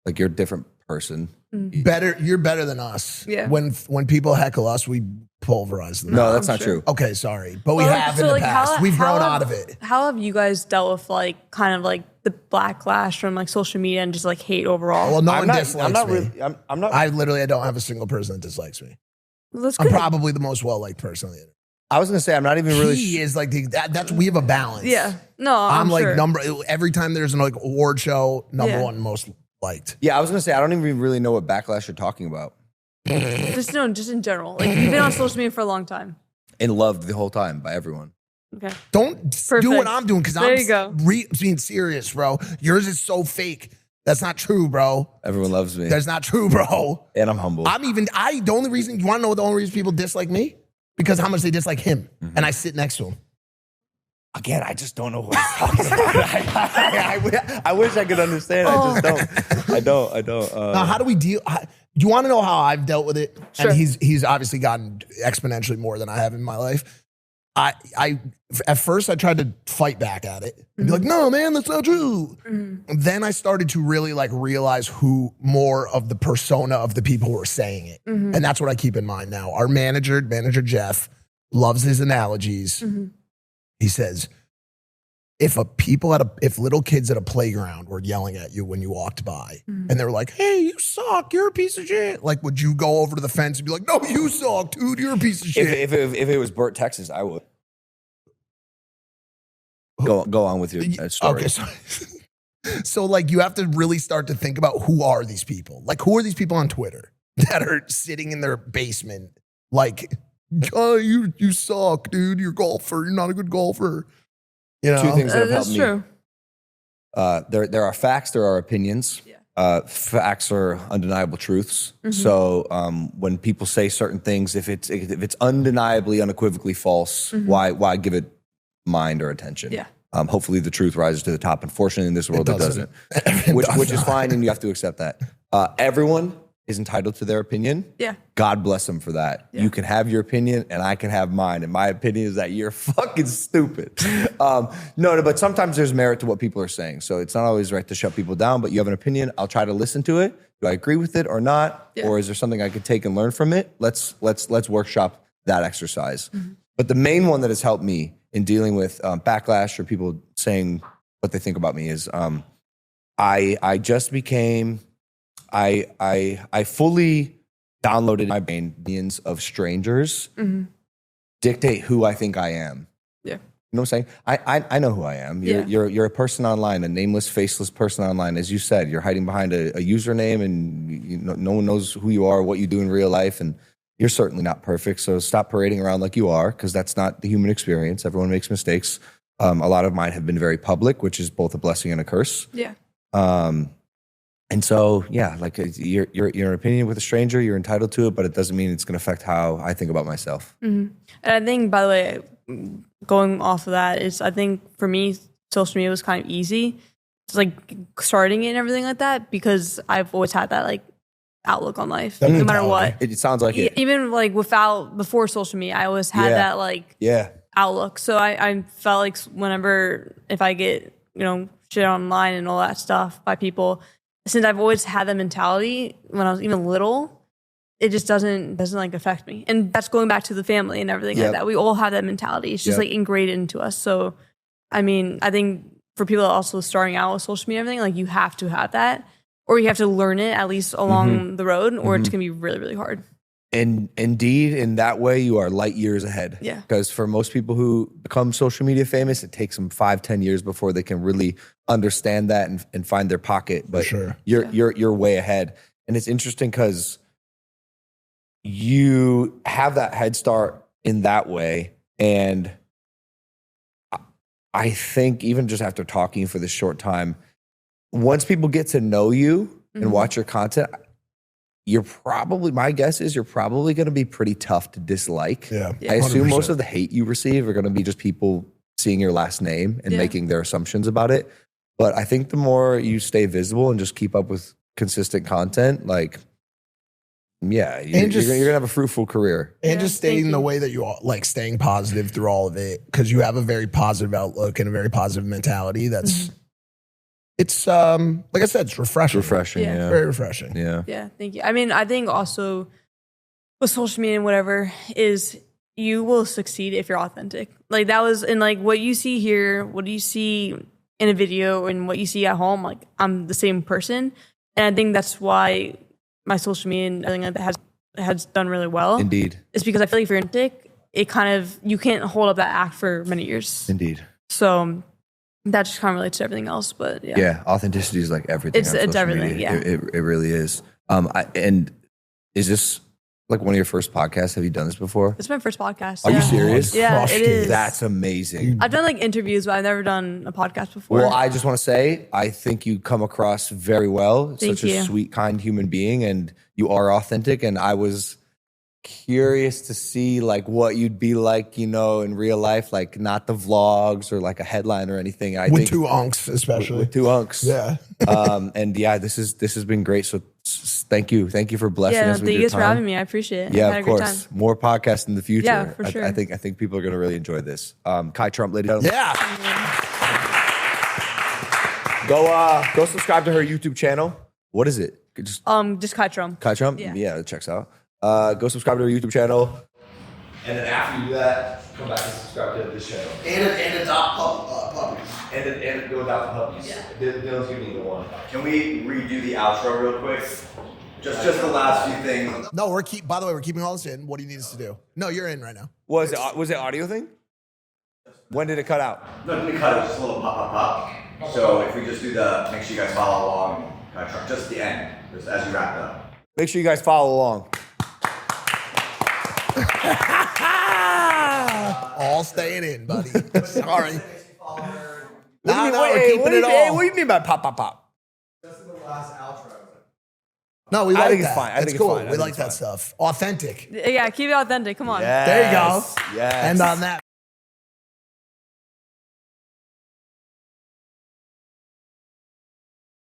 Like you're a different person. You're better than us. Yeah. When people heckle us, we pulverize them. No, that's not sure. true. Okay, sorry, but we Well, have so, in the like, past. We've grown out of it. How have you guys dealt with like kind of like the backlash from like social media and just like hate overall? Well, no I'm one not. dislikes I'm not me. really. I'm not. I don't have a single person that dislikes me. Well, that's I'm good. probably the most well-liked person on the internet. I was gonna say I'm not even really. He is like that's we have a balance. Yeah. No, I'm like sure. every time there's an like award show, number Yeah. one most liked. Yeah, I was gonna say I don't even really know what backlash you're talking about. Just in general. Like you've been on social media for a long time. And loved the whole time by everyone. Okay. Don't do what I'm doing because There you go. I'm being serious, bro. Yours is so fake. That's not true, bro. Everyone loves me, That's not true, bro. and I'm humble. The only reason, you want to know what the only reason people dislike me? Because how much they dislike him. And I sit next to him. Again, I just don't know what he's talking about. I wish I could understand. I just don't. I don't. Now, how do we deal? Do you want to know how I've dealt with it? Sure. And he's obviously gotten exponentially more than I have in my life. At first I tried to fight back at it and be like, no, man, that's not true. And then I started to really like realize who more of the persona of the people who are saying it. And that's what I keep in mind now. Our manager Jeff, loves his analogies. He says, if little kids at a playground were yelling at you when you walked by and they were like, hey, you suck, you're a piece of shit. Like, would you go over to the fence and be like, no, you suck, dude, you're a piece of shit. if it was Burt, Texas, I would. Go on with your story. Okay, so like you have to really start to think about who are these people? Like who are these people on Twitter that are sitting in their basement like, oh, you suck, dude, you're a golfer, you're not a good golfer. You know, Two things that have That's helped true. me. There are facts, there are opinions. Yeah. Facts are undeniable truths. So when people say certain things, if it's undeniably, unequivocally false, why give it mind or attention? Yeah. Hopefully the truth rises to the top. Unfortunately, in this world, it doesn't. It which does is not. fine, and you have to accept that. Everyone is entitled to their opinion. Yeah. God bless them for that. Yeah. You can have your opinion, and I can have mine. And my opinion is that you're fucking stupid. No, but sometimes there's merit to what people are saying. So it's not always right to shut people down, but you have an opinion. I'll try to listen to it. Do I agree with it or not? Yeah. Or is there something I could take and learn from it? Let's workshop that exercise. But the main one that has helped me in dealing with backlash or people saying what they think about me is I just became I fully downloaded in my brain millions of strangers dictate who I think I am. Yeah. You know what I'm saying? I know who I am. You're a person online, a nameless, faceless person online. As you said, you're hiding behind a username, and no one knows who you are, what you do in real life, and you're certainly not perfect. So stop parading around like you are, because that's not the human experience. Everyone makes mistakes. A lot of mine have been very public, which is both a blessing and a curse. Yeah. And so, yeah, like your opinion with a stranger, you're entitled to it, but it doesn't mean it's going to affect how I think about myself. And I think, by the way, going off of that is, I think for me, social media was kind of easy. It's like starting it and everything like that, because I've always had that like outlook on life, That no matter mentality. what. It sounds like it. Even like before social media, I always had Yeah. that like Yeah. outlook. So I felt like whenever, if I get, shit online and all that stuff by people, since I've always had that mentality when I was even little, it just doesn't like affect me. And that's going back to the family and everything like that. We all have that mentality. It's just like ingrained into us. So, I mean, I think for people that are also starting out with social media and everything, like you have to have that, or you have to learn it at least along the road, or it's going to be really, really hard. And indeed, in that way, you are light years ahead. Yeah. Because for most people who become social media famous, it takes them 5-10 years before they can really understand that and find their pocket. But sure. you're way ahead. And it's interesting because you have that head start in that way. And I think even just after talking for this short time, once people get to know you and watch your content, my guess is you're probably going to be pretty tough to dislike. Yeah. I assume 100%. most of the hate you receive are going to be just people seeing your last name and making their assumptions about it. But I think the more you stay visible and just keep up with consistent content, like, yeah, you're going to have a fruitful career. And just thank staying the you. way that you are, like staying positive through all of it, because you have a very positive outlook and a very positive mentality. That's, it's like I said, it's refreshing. Refreshing, Yeah. yeah. Very refreshing. Yeah. Yeah, thank you. I mean, I think also with social media and whatever is you will succeed if you're authentic. Like that was, and like what you see here, what do you see in a video and what you see at home, like I'm the same person. And I think that's why my social media and everything like that has done really well. Indeed. It's because I feel like if you're authentic, it kind of, you can't hold up that act for many years. Indeed. So that just kind of relates to everything else, but yeah. Yeah. Authenticity is like everything. It's on social everything, media. yeah. It really is. And is this like one of your first podcasts? Have you done this before? It's my first podcast. Are you yeah. serious? Yeah, Crushed it it. is. That's amazing. I've done like interviews, but I've never done a podcast before. Well, I just want to say, I think you come across very well. Thank Such a you. sweet, kind human being, and you are authentic. And I was curious to see like what you'd be like, in real life, like not the vlogs or like a headline or anything. I With think two unks, especially. with two unks. Yeah. And yeah, this has been great. So thank you for blessing yeah, us with thank your you for time. having me. I appreciate it. I Yeah, had of a great time. course. More podcasts in the future. Yeah, for sure. I think people are going to really enjoy this. Kai Trump, ladies and gentlemen. Yeah. Go subscribe to her YouTube channel. What is it? Just Just Kai Trump. Kai Trump? Yeah. It checks out. Go subscribe to her YouTube channel. And then after you do that, come back and subscribe to this channel. And adopt puppies. And go adopt the puppies. Yeah. Dylan's giving me the one. Can we redo the outro real quick? Just the last few things. No, by the way, we're keeping all this in. What do you need us to do? No, you're in right now. Was it audio thing? When did it cut out? No, let me cut it. Just a little pop. So if we just do make sure you guys follow along. Just the end, just as you wrap it up. Make sure you guys follow along. All staying in, buddy. Sorry. What do you mean? No, Wait, we're keeping it all. What do you mean by pop, pop, pop? Just in the last outro. No, we I like think it's that. fine. I think it's cool. fine. I We think like it's that fine. stuff. Authentic. Yeah, keep it authentic. Come on. There you go. Yes. And on that.